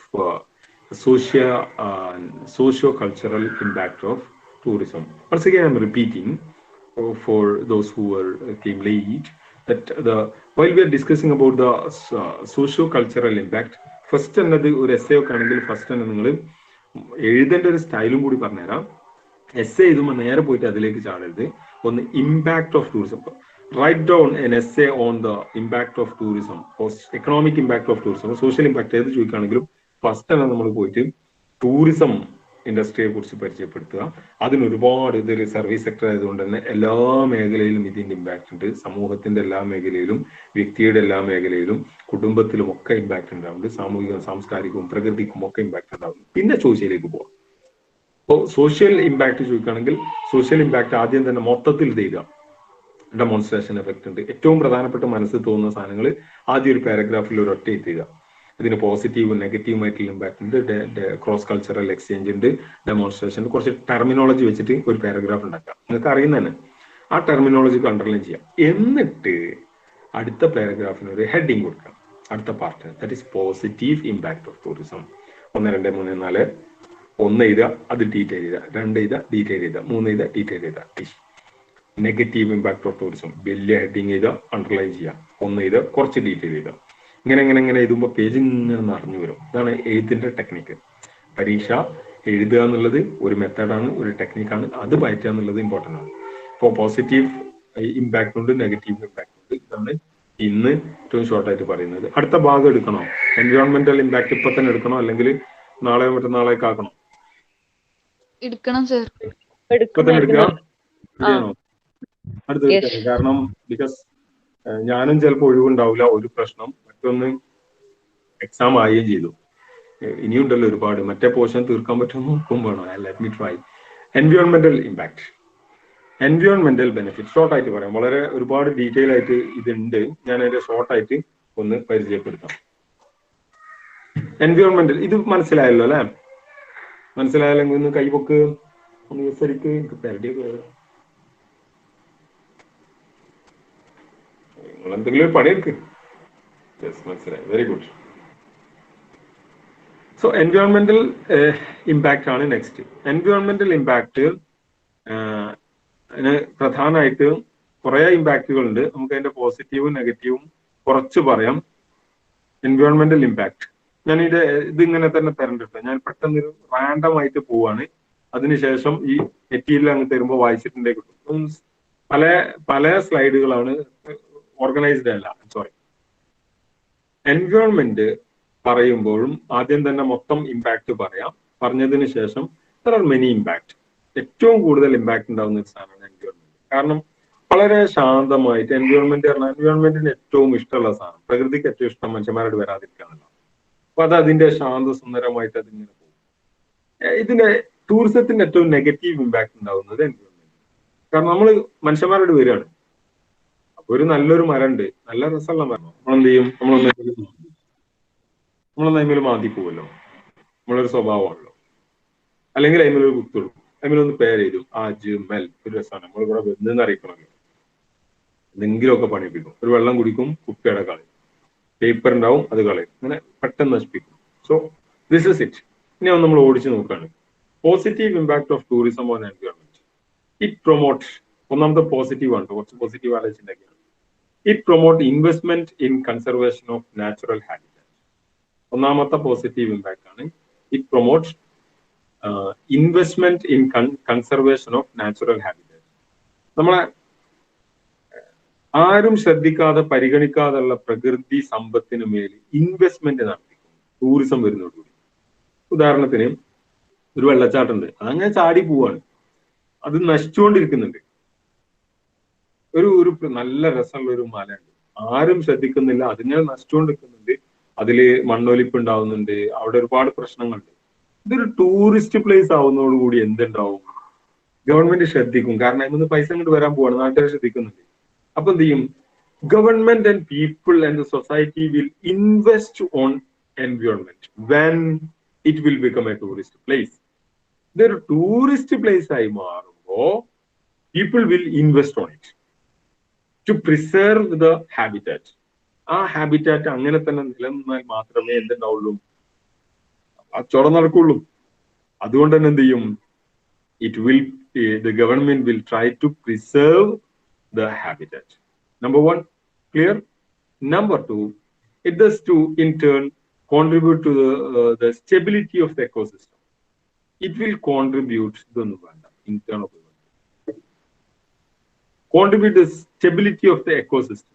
socio-cultural impact of tourism. Once again, I'm repeating for those who came late that while we are discussing about the socio-cultural impact, first എന്നത് ഒരു എസ്സേ ഒക്കെ ആണെങ്കിൽ first തന്നെ നിങ്ങൾ എഴുതേണ്ട ഒരു സ്റ്റൈലും കൂടി പറഞ്ഞുതരാം. എസ്സേ എഴുതുമ്പോൾ നേരെ പോയിട്ട് അതിലേക്ക് ചാടരുത്. ഒന്ന് impact of tourism. Write down an essay on the impact of tourism, economic impact of tourism, social impact ഏത് ചോദിക്കുകയാണെങ്കിലും ഫസ്റ്റ് തന്നെ നമ്മൾ പോയിട്ട് ടൂറിസം ഇൻഡസ്ട്രിയെ കുറിച്ച് പരിചയപ്പെടുത്തുക. അതിന് ഒരുപാട്, ഇതൊരു സർവീസ് സെക്ടർ ആയതുകൊണ്ട് തന്നെ എല്ലാ മേഖലയിലും ഇതിന്റെ ഇമ്പാക്ട് ഉണ്ട്. സമൂഹത്തിന്റെ എല്ലാ മേഖലയിലും, വ്യക്തിയുടെ എല്ലാ മേഖലയിലും, കുടുംബത്തിലും ഒക്കെ ഇമ്പാക്ട് ഉണ്ടാവുന്നുണ്ട്. സാമൂഹികവും സാംസ്കാരികവും പ്രകൃതിക്കും ഒക്കെ ഇമ്പാക്ട് ഉണ്ടാവുന്നു. പിന്നെ സോഷ്യലിലേക്ക് പോകാം. അപ്പോൾ സോഷ്യൽ ഇമ്പാക്ട് ചോദിക്കുകയാണെങ്കിൽ സോഷ്യൽ ഇമ്പാക്ട് ആദ്യം തന്നെ മൊത്തത്തിൽ ചെയ്യുക. ഡെമോൺസ്ട്രേഷൻ എഫക്ട് ഉണ്ട്. ഏറ്റവും പ്രധാനപ്പെട്ട മനസ്സിൽ തോന്നുന്ന സാധനങ്ങൾ ആദ്യം ഒരു പാരഗ്രാഫിൽ ഒരൊറ്റ എത്തുക. ഇതിന് പോസിറ്റീവും നെഗറ്റീവുമായിട്ടുള്ള ഇമ്പാക്ട് ഉണ്ട്, ക്രോസ് കൾച്ചറൽ എക്സ്ചേഞ്ച് ഉണ്ട്, ഡെമോൺസ്ട്രേഷൻ, കുറച്ച് ടെർമിനോളജി വെച്ചിട്ട് ഒരു പാരഗ്രാഫ് ഉണ്ടാക്കാം. നിങ്ങൾക്ക് അറിയുന്ന തന്നെ ആ ടെർമിനോളജി അണ്ടർലൈൻ ചെയ്യാം. എന്നിട്ട് അടുത്ത പാരഗ്രാഫിന് ഒരു ഹെഡിങ് കൊടുക്കാം. അടുത്ത part, that is positive impact of tourism. 1, 2, 3, 4 1 എഴുതുക, അത് ഡീറ്റെയിൽ ചെയ്ത, 2 എഴുതുക, ഡീറ്റെയിൽ ചെയ്ത, 3 എഴുതുക, ഡീറ്റെയിൽ ചെയ്ത. നെഗറ്റീവ് ഇമ്പാക്ട് ഓഫ് ടൂറിസം വലിയ ഹെഡിങ് ചെയ്ത, അണ്ടർലൈൻ ചെയ്യുക. 1 എഴുതുക, കുറച്ച് ഡീറ്റെയിൽ ചെയ്ത. ഇങ്ങനെ എഴുതുമ്പോൾ പേജ് ഇങ്ങനെ നിറഞ്ഞു വരും. ഇതാണ് എഴുത്തിന്റെ ടെക്നിക്ക്. പരീക്ഷ എഴുതുക എന്നുള്ളത് ഒരു മെത്തേഡാണ്, ഒരു ടെക്നിക്കാണ്. അത് പയറ്റുക എന്നുള്ളത് ഇമ്പോർട്ടൻ്റ് ആണ്. ഇപ്പോൾ പോസിറ്റീവ് ഇമ്പാക്ട് ഉണ്ട്, നെഗറ്റീവ് ഇമ്പാക്ട് ഉണ്ട്. ഇതാണ് ഇന്ന് ഏറ്റവും ഷോർട്ടായിട്ട് പറയുന്നത്. അടുത്ത ഭാഗം എടുക്കണോ? എൻവയോൺമെന്റൽ ഇമ്പാക്ട് ഇപ്പൊ തന്നെ എടുക്കണോ, അല്ലെങ്കിൽ നാളെ മറ്റന്നാളേക്ക് ആക്കണോ? എടുക്കണം സർ. ഇപ്പൊ തന്നെ എടുക്കാം. അടുത്ത് കാരണം ബിക്കോസ് ഞാനും ചിലപ്പോൾ ഒഴിവുണ്ടാവില്ല. ഒരു പ്രശ്നം, മറ്റൊന്ന് എക്സാം ആവുകയും ചെയ്തു. ഇനിയുണ്ടല്ലോ ഒരുപാട്. മറ്റേ പോർഷൻ തീർക്കാൻ പറ്റുമെന്ന് നോക്കുമ്പോഴാണോ? Let me try. എൻവയോൺമെന്റൽ impact, എൻവയോൺമെന്റൽ benefit ഷോർട്ടായിട്ട് പറയാം. വളരെ ഒരുപാട് ഡീറ്റെയിൽ ആയിട്ട് ഇതുണ്ട്. ഞാൻ അതിന്റെ ഷോർട്ടായിട്ട് ഒന്ന് പരിചയപ്പെടുത്താം. എൻവയോൺമെന്റൽ, ഇത് മനസ്സിലായല്ലോ അല്ലെ? മനസ്സിലായാലെങ്കിൽ ഒന്ന് കൈവക്ക്, ഒന്ന് ശരിക്ക് പെരടിയൊക്കെ എന്തെങ്കിലും പണിയെടുക്ക്. മനസ്സിലായി, വെരി ഗുഡ്. സോ എൻവയോൺമെന്റൽ ഇമ്പാക്റ്റ് ആണ് നെക്സ്റ്റ്. എൻവയോൺമെന്റൽ ഇമ്പാക്ട് പ്രധാനമായിട്ട് കുറെ ഇമ്പാക്റ്റുകൾ ഉണ്ട്. നമുക്ക് അതിന്റെ പോസിറ്റീവും നെഗറ്റീവും കുറച്ച് പറയാം. എൻവയോൺമെന്റൽ ഇമ്പാക്ട് ഞാൻ ഇതിങ്ങനെ തന്നെ തരണ്ടിട്ട് ഞാൻ പെട്ടെന്ന് ഒരു റാൻഡം ആയിട്ട് പോവാണ്. അതിനുശേഷം ഈ മെറ്റീരിയൽ അങ്ങ് തരുമ്പോൾ വായിച്ചിട്ടുണ്ടേ കിട്ടും. പല പല സ്ലൈഡുകളാണ്, ഓർഗനൈസ്ഡ് അല്ല, സോറി. എൻവയോൺമെന്റ് പറയുമ്പോഴും ആദ്യം തന്നെ മൊത്തം ഇമ്പാക്ട് പറയാം. പറഞ്ഞതിന് ശേഷം ദർ ആർ മെനി ഇമ്പാക്ട്. ഏറ്റവും കൂടുതൽ ഇമ്പാക്ട് ഉണ്ടാവുന്ന ഒരു സാധനമാണ് എൻവയോൺമെന്റ്. കാരണം വളരെ ശാന്തമായിട്ട് എൻവയോൺമെന്റ് പറഞ്ഞാൽ എൻവയോൺമെന്റിന് ഏറ്റവും ഇഷ്ടമുള്ള സാധനം, പ്രകൃതിക്ക് ഏറ്റവും ഇഷ്ടം മനുഷ്യന്മാരോട് വരാതിരിക്കാണല്ലോ. അപ്പൊ അത് അതിന്റെ ശാന്തസുന്ദരമായിട്ട് അതിങ്ങനെ പോകും. ഇതിന്റെ ടൂറിസത്തിന്റെ ഏറ്റവും നെഗറ്റീവ് ഇമ്പാക്ട് ഉണ്ടാവുന്നത് എൻവയോൺമെന്റ്. കാരണം നമ്മൾ മനുഷ്യന്മാരോട് വരികയാണ്. അപ്പൊ ഒരു നല്ലൊരു മരം ഉണ്ട്, നല്ല രസമുള്ള മരം, നമ്മളെന്ത് ചെയ്യും? നമ്മളൊന്ന് മാന്തി പോവല്ലോ, നമ്മളൊരു സ്വഭാവമാണല്ലോ. അല്ലെങ്കിൽ അതിമേലൊരു കുത്തുള്ളൂ, അതിമേലൊന്ന് പേരെഴുതും, മെൽ ഒരു രസമാണ്, നമ്മളിവിടെ വെന്ന് അറിയിക്കണമല്ലോ, എന്തെങ്കിലുമൊക്കെ പണിപ്പിക്കും. ഒരു വെള്ളം കുടിക്കും, കുപ്പിയുടെ കളയും, പേപ്പർ ഉണ്ടാവും, അത് കളയും, അങ്ങനെ പെട്ടെന്ന് നശിപ്പിക്കും. So this is it. ഇനി നമ്മൾ ഓടിച്ചു നോക്കുകയാണ് positive impact of tourism on environment. It promote, ഒന്നാമത്തെ പോസിറ്റീവ് ആണ്, കുറച്ച് പോസിറ്റീവ് ആലോചിച്ചിട്ടുണ്ടെങ്കിൽ it promote investment in conservation of natural habitat. ഒന്നാമത്തെ പോസിറ്റീവ് ഇമ്പാക്ട് ആണ് it promote investment in conservation of natural habitat. നമ്മളെ ആരും ശ്രദ്ധിക്കാതെ പരിഗണിക്കാതുള്ള പ്രകൃതി സമ്പത്തിന് മേൽ ഇൻവെസ്റ്റ്മെന്റ് നടത്തിക്കും ടൂറിസം വരുന്നതോടുകൂടി. ഉദാഹരണത്തിന് ഒരു വെള്ളച്ചാട്ടമുണ്ട്, അതങ്ങനെ ചാടി പോവാണ്, അത് നശിച്ചുകൊണ്ടിരിക്കുന്നുണ്ട്. ഒരു നല്ല രസമുള്ള ഒരു മലയുണ്ട്, ആരും ശ്രദ്ധിക്കുന്നില്ല, അതിങ്ങനെ നശിച്ചുകൊണ്ടിരിക്കുന്നുണ്ട്, അതില് മണ്ണൊലിപ്പ് ഉണ്ടാവുന്നുണ്ട്, അവിടെ ഒരുപാട് പ്രശ്നങ്ങളുണ്ട്. ഇതൊരു ടൂറിസ്റ്റ് പ്ലേസ് ആവുന്നതോടുകൂടി എന്തുണ്ടാവും? ഗവൺമെന്റ് ശ്രദ്ധിക്കും. കാരണം അതിന് പൈസ ഇങ്ങോട്ട് വരാൻ പോവാണ്, നാട്ടുകാർ ശ്രദ്ധിക്കുന്നുണ്ട്. അപ്പൊ എന്ത് ചെയ്യും? Government and people and the society will invest on environment when it will become a tourist place. ഇതൊരു ടൂറിസ്റ്റ് പ്ലേസ് ആയി മാറുമ്പോ people will invest on it to preserve the habitat. ആ ഹാബിറ്റാറ്റ് അങ്ങനെ തന്നെ നിലനിന്നാൽ മാത്രമേ എന്തുണ്ടാവുള്ളൂ? കച്ചവടം നടക്കുള്ളൂ. അതുകൊണ്ട് തന്നെ എന്ത് ചെയ്യും? The government will try to preserve the habitat. Number one, clear? Number two, it does to in turn contribute to the stability of the ecosystem. It will contribute the stability of the ecosystem.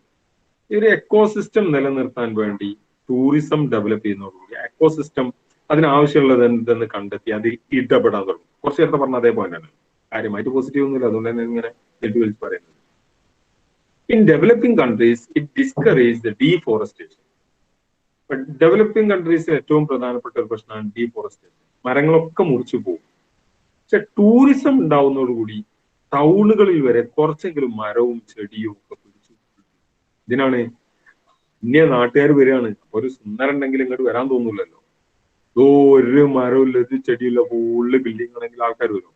ഒരു ecosystem നിലനിർത്താൻ വേണ്ടി tourism develop ചെയ്യുന്നതോടുകൂടി ecosystem അതിനാവശ്യമുള്ളത് എന്തെന്ന് കണ്ടെത്തി അതിൽ ഇടപെടാൻ തുടങ്ങും. കുറച്ച് നേരത്തെ പറഞ്ഞ അതേ പോയിന്റാണ്, കാര്യമായിട്ട് പോസിറ്റീവ് ഒന്നുമില്ല, അതുകൊണ്ട് തന്നെ ഇങ്ങനെ വിളിച്ച് പറയുന്നത്. In developing countries it discourage the deforestation. Developing കൺട്രീസിൽ ഏറ്റവും പ്രധാനപ്പെട്ട ഒരു പ്രശ്നമാണ് ഡീഫോറസ്റ്റേഷൻ. മരങ്ങളൊക്കെ മുറിച്ചു പോകും. പക്ഷെ ടൂറിസം ഉണ്ടാവുന്നതോടുകൂടി ടൗണുകളിൽ വരെ കുറച്ചെങ്കിലും മരവും ചെടിയും ഒക്കെ പിടിച്ചു. ഇതിനാണ് ഇന്ന നാട്ടുകാർ വരികയാണ്, ഒരു സുന്ദരം ഉണ്ടെങ്കിൽ ഇങ്ങോട്ട് വരാൻ തോന്നൂലല്ലോ. ഒരു മരമില്ല, ഇത് ചെടിയില്ല, ഫുള്ള് ബിൽഡിംഗ് ആണെങ്കിൽ ആൾക്കാർ വരും.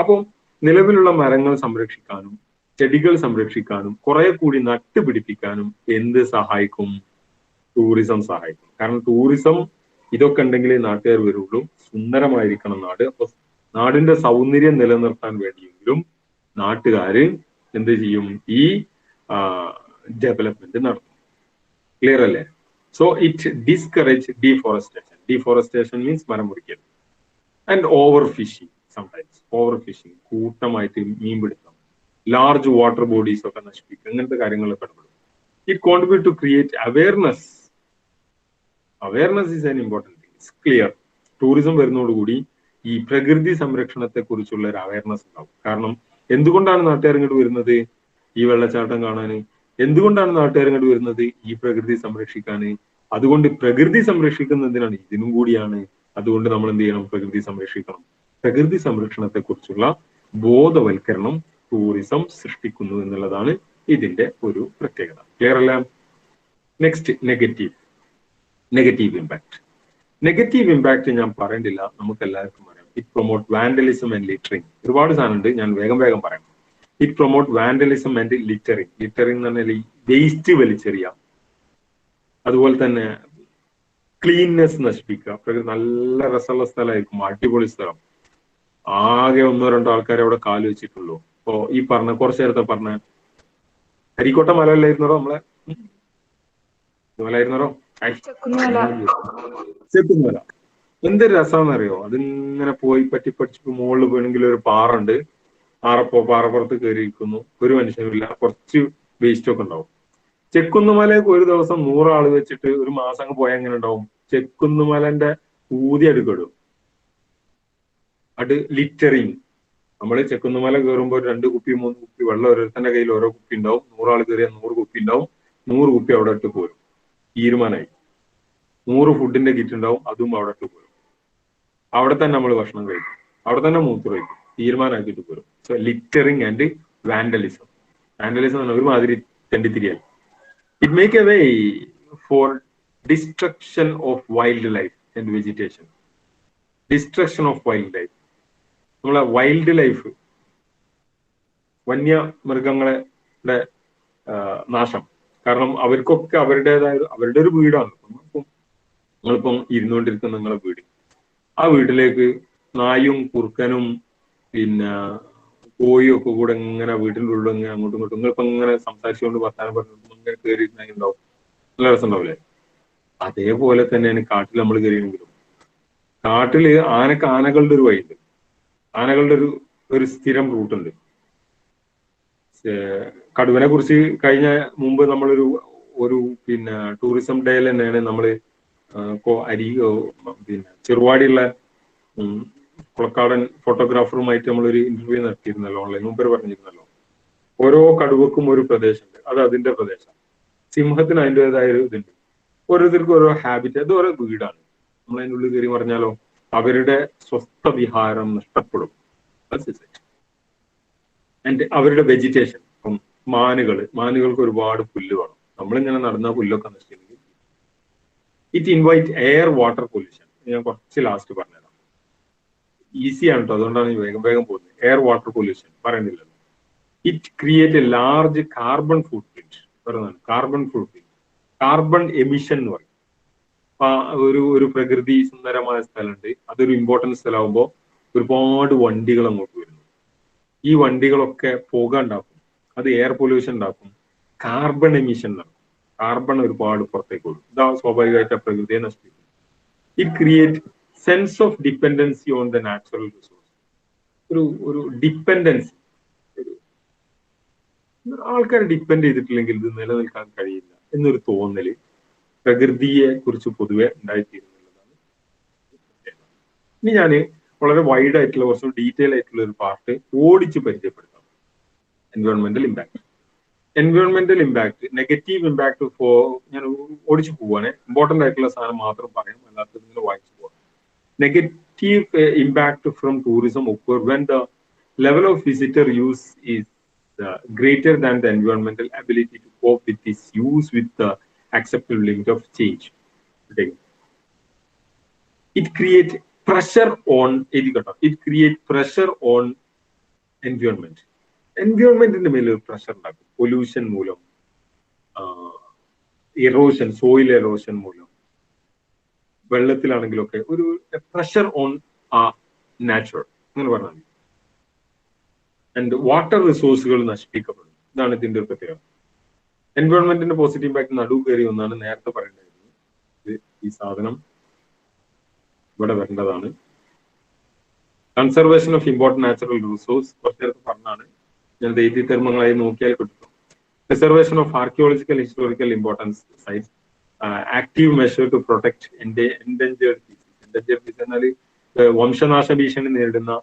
അപ്പം നിലവിലുള്ള മരങ്ങൾ സംരക്ഷിക്കാനും ചെടികൾ സംരക്ഷിക്കാനും കുറെ കൂടി നട്ടുപിടിപ്പിക്കാനും എന്ത് സഹായിക്കും? ടൂറിസം സഹായിക്കും. കാരണം ടൂറിസം ഇതൊക്കെ ഉണ്ടെങ്കിൽ നാട്ടുകാർ വരുള്ളൂ. സുന്ദരമായിരിക്കണം നാട്. അപ്പൊ നാടിന്റെ സൗന്ദര്യം നിലനിർത്താൻ വേണ്ടിയെങ്കിലും നാട്ടുകാര് എന്ത് ചെയ്യും? ഈ ഡെവലപ്മെന്റ് നടത്തും. ക്ലിയർ അല്ലേ? So it discourage deforestation. Deforestation means മരം മുറിക്കൽ. And over fishing. Sometimes over fishing, കൂട്ടമായിട്ട് മീൻപിടുത്തം, ലാർജ് വാട്ടർ ബോഡീസ് ഒക്കെ നശിപ്പിക്കുക, അങ്ങനത്തെ കാര്യങ്ങളൊക്കെ ഇടപെടും. It contribute to create awareness. Awareness is an important thing. It's clear. Tourism വരുന്നതോടുകൂടി ഈ പ്രകൃതി സംരക്ഷണത്തെ കുറിച്ചുള്ള ഒരു അവയർനെസ് ഉണ്ടാവും. കാരണം എന്തുകൊണ്ടാണ് നാട്ടുകാർ ഇങ്ങോട്ട് വരുന്നത്? ഈ വെള്ളച്ചാട്ടം കാണാന്. എന്തുകൊണ്ടാണ് നാട്ടുകാർ ഇങ്ങോട്ട് വരുന്നത്? ഈ പ്രകൃതി സംരക്ഷിക്കാന്. അതുകൊണ്ട് പ്രകൃതി സംരക്ഷിക്കുന്നതിനാണ്, ഇതിനും കൂടിയാണ്. അതുകൊണ്ട് നമ്മൾ എന്ത് ചെയ്യണം? പ്രകൃതി സംരക്ഷിക്കണം. പ്രകൃതി സംരക്ഷണത്തെ കുറിച്ചുള്ള ബോധവൽക്കരണം ടൂറിസം സൃഷ്ടിക്കുന്നു എന്നുള്ളതാണ് ഇതിന്റെ ഒരു പ്രത്യേകത. ക്ലിയർ അല്ല? Next, negative impact. Negative impact ഞാൻ പറയേണ്ടില്ല, നമുക്ക് എല്ലാവർക്കും പറയാം. It promote vandalism and littering. ഒരുപാട് സാധനമുണ്ട്, ഞാൻ വേഗം പറയാം. It promote vandalism and littering. Littering എന്ന് പറഞ്ഞാൽ വേസ്റ്റ് വലിച്ചെറിയാം. അതുപോലെ തന്നെ ക്ലീൻനെസ് നശിപ്പിക്കുക. നല്ല രസമുള്ള സ്ഥലമായിരിക്കും, അടിപൊളി സ്ഥലം, ആകെ 1-2 ആൾക്കാരെ അവിടെ കാല് വെച്ചിട്ടുള്ളൂ. അപ്പോ ഈ പറഞ്ഞ കുറച്ചു നേരത്തെ പറഞ്ഞ അരിക്കോട്ട മല അല്ലായിരുന്നോ നമ്മളെ മലയായിരുന്നോ? ചെക്കുമല. എന്ത് രസമാണെന്നറിയോ? അതിങ്ങനെ പോയി പഠിച്ചിട്ട് മുകളിൽ പോയെങ്കിൽ ഒരു പാറ ഉണ്ട്, പാറപ്പുറത്ത് കയറിയിരിക്കുന്നു, ഒരു മനുഷ്യനില്ല, കുറച്ച് വേസ്റ്റ് ഒക്കെ ഉണ്ടാവും. ചെക്കുന്നുമലയ്ക്ക് ഒരു ദിവസം 100 ആള് വെച്ചിട്ട് ഒരു മാസം അങ്ങ് പോയാൽ എങ്ങനെ ഉണ്ടാവും? ചെക്കുന്നുമലന്റെ ഊതി അടുക്കിടും. അത് ലിറ്ററിങ്. നമ്മള് ചെക്കുന്നുമല കയറുമ്പോൾ 2 കുപ്പി 3 കുപ്പി വെള്ളം ഓരോരുത്തന്റെ കയ്യിൽ ഓരോ കുപ്പി ഉണ്ടാവും. 100 ആള് കയറിയാൽ 100 കുപ്പി ഉണ്ടാവും. 100 കുപ്പി അവിടെ ഇട്ട് പോരും. തീരുമാനമായി. 100 ഫുഡിന്റെ കിറ്റ് ഉണ്ടാവും, അതും അവിടെ ഇട്ട് പോരും. അവിടെ തന്നെ നമ്മൾ ഭക്ഷണം കഴിക്കും, അവിടെ തന്നെ മൂത്രം കഴിക്കും, തീരുമാനമാക്കിയിട്ട് പോരും. So littering and vandalism. Vandalism എന്ന് പറഞ്ഞാൽ ഒരുമാതിരി തെണ്ടിത്തിരിയായി. It make a way for destruction of wildlife and vegetation. Destruction of wildlife. നമ്മളെ വൈൽഡ് ലൈഫ്, വന്യമൃഗങ്ങളുടെ നാശം. കാരണം അവർക്കൊക്കെ അവരുടെ ഒരു വീടാണ്. നിങ്ങളിപ്പം ഇരുന്നുകൊണ്ടിരിക്കുന്ന നിങ്ങളെ വീട്, ആ വീട്ടിലേക്ക് നായും കുറുക്കനും പിന്നെ കോഴിയും ഒക്കെ കൂടെ ഇങ്ങനെ വീട്ടിൻ്റെ ഉള്ളിൽ ഇങ്ങനെ അങ്ങോട്ടും ഇങ്ങോട്ടും നിങ്ങളിപ്പോ ഇങ്ങനെ സംസാരിച്ചുകൊണ്ട് വർത്താനം പറഞ്ഞിട്ട് ഇങ്ങനെ കയറി ഉണ്ടാവും, നല്ല രസം ഉണ്ടാവില്ലേ? അതേപോലെ തന്നെയാണ് കാട്ടിൽ നമ്മൾ കയറിയെങ്കിലും. കാട്ടില് ആനകളുടെ ഒരു വഴിയുണ്ട്, ആനകളുടെ ഒരു സ്ഥിരം റൂട്ടുണ്ട്. കടുവനെ കുറിച്ച് മുമ്പ് നമ്മളൊരു പിന്നെ ടൂറിസം ഡേയിൽ തന്നെയാണ് നമ്മള് പിന്നെ ചെറുവാടിയുള്ള കുളക്കാടൻ ഫോട്ടോഗ്രാഫറുമായിട്ട് നമ്മളൊരു ഇന്റർവ്യൂ നടത്തിയിരുന്നല്ലോ, ഓൺലൈൻ മുമ്പ് പറഞ്ഞിരുന്നല്ലോ. ഓരോ കടുവക്കും ഒരു പ്രദേശമുണ്ട്, അത് അതിന്റെ പ്രദേശം. സിംഹത്തിന് അതിൻ്റെതായ ഒരു ഇതുണ്ട്. ഓരോരുത്തർക്കും ഓരോ ഹാബിറ്റ്, അത് ഓരോ വീടാണ്. നമ്മൾ അതിൻ്റെ ഉള്ളിൽ കയറി പറഞ്ഞാലോ അവരുടെ സ്വസ്ഥ വിഹാരം നഷ്ടപ്പെടും. ആൻഡ് അവരുടെ വെജിറ്റേഷൻ. ഇപ്പം മാനുകൾക്ക് ഒരുപാട് പുല്ല് വേണം. നമ്മളിങ്ങനെ നടന്ന പുല്ലൊക്കെ നശിച്ചില്ലെങ്കിൽ it invite air water pollution. ഞാൻ കുറച്ച് ലാസ്റ്റ് പറഞ്ഞുതരാം, ഈസിയാണ് കേട്ടോ, അതുകൊണ്ടാണ് വേഗം പോകുന്നത്. എയർ വാട്ടർ പൊല്യൂഷൻ പറയുന്നില്ലല്ലോ. It create a large carbon foot print. Carbon emission എന്ന് പറയും. ഒരു പ്രകൃതി സുന്ദരമായ സ്ഥലമുണ്ട്, അതൊരു ഇമ്പോർട്ടൻറ്റ് സ്ഥലമാകുമ്പോൾ ഒരുപാട് വണ്ടികൾ അങ്ങോട്ട് വരുന്നു. ഈ വണ്ടികളൊക്കെ പുക ഉണ്ടാക്കും, അത് എയർ പൊല്യൂഷൻ ഉണ്ടാക്കും, കാർബൺ എമിഷൻ നടക്കും. കാർബൺ ഒരുപാട് പുറത്തേക്ക് വരും. ഇതാ സ്വാഭാവികമായിട്ട് പ്രകൃതിയെ നശിപ്പിക്കും. It create sense of dependency on the natural resource. ഒരു ഡിപ്പെൻഡൻസി, ആൾക്കാരെ ഡിപ്പെൻഡ് ചെയ്തിട്ടില്ലെങ്കിൽ ഇത് നിലനിൽക്കാൻ കഴിയില്ല എന്നൊരു തോന്നല് പ്രകൃതിയെ കുറിച്ച് പൊതുവെ ഉണ്ടായിത്തീരുന്നുള്ളതാണ്. ഇനി ഞാൻ വളരെ വൈഡ് ആയിട്ടുള്ള കുറച്ച് ഡീറ്റെയിൽ ആയിട്ടുള്ള ഒരു പാർട്ട് ഓടിച്ച് പരിചയപ്പെടുത്താം. എൻവയോൺമെന്റൽ ഇമ്പാക്ട്. എൻവയോൺമെന്റൽ ഇമ്പാക്ട്, നെഗറ്റീവ് ഇമ്പാക്ട് ഞാൻ ഓടിച്ചു പോവാണ്. ഇമ്പോർട്ടന്റ് ആയിട്ടുള്ള സാധനം മാത്രം പറയാം, അല്ലാത്തത് നിങ്ങൾ വായിച്ചു പോകാം. Negative impact from tourism occur when the level of visitor use is greater than the environmental ability to cope with this use with the acceptable limit of change. Okay. It creates pressure on environment. എൻവയോൺമെന്റിന്റെ മേലെ ഒരു pressure ഉണ്ടാക്കും. Pollution മൂലം, erosion, soil erosion മൂലം, വെള്ളത്തിലാണെങ്കിലൊക്കെ ഒരു pressure on ആ natural, അങ്ങനെ പറഞ്ഞാൽ. And water റിസോഴ്സുകൾ നശിപ്പിക്കപ്പെടും. ഇതാണ് ഇതിന്റെ ഒരു പ്രത്യേകത. എൻവയോൺമെന്റിന്റെ പോസിറ്റീവ് ഇമ്പാക്ട് നടുവ് കയറി ഒന്നാണ് നേരത്തെ പറയേണ്ടത്. ഈ സാധനം ഇവിടെ വരേണ്ടതാണ്. Conservation of important natural resource കുറച്ച് നേരത്തെ പറഞ്ഞാണ്, ഞാൻ എഴുതി തെർമങ്ങളായി നോക്കിയാൽ കിട്ടും. Preservation of archaeological historical importance sites, active measure to protect endangered species. Endangered species എന്നാൽ വംശനാശ ഭീഷണി നേരിടുന്ന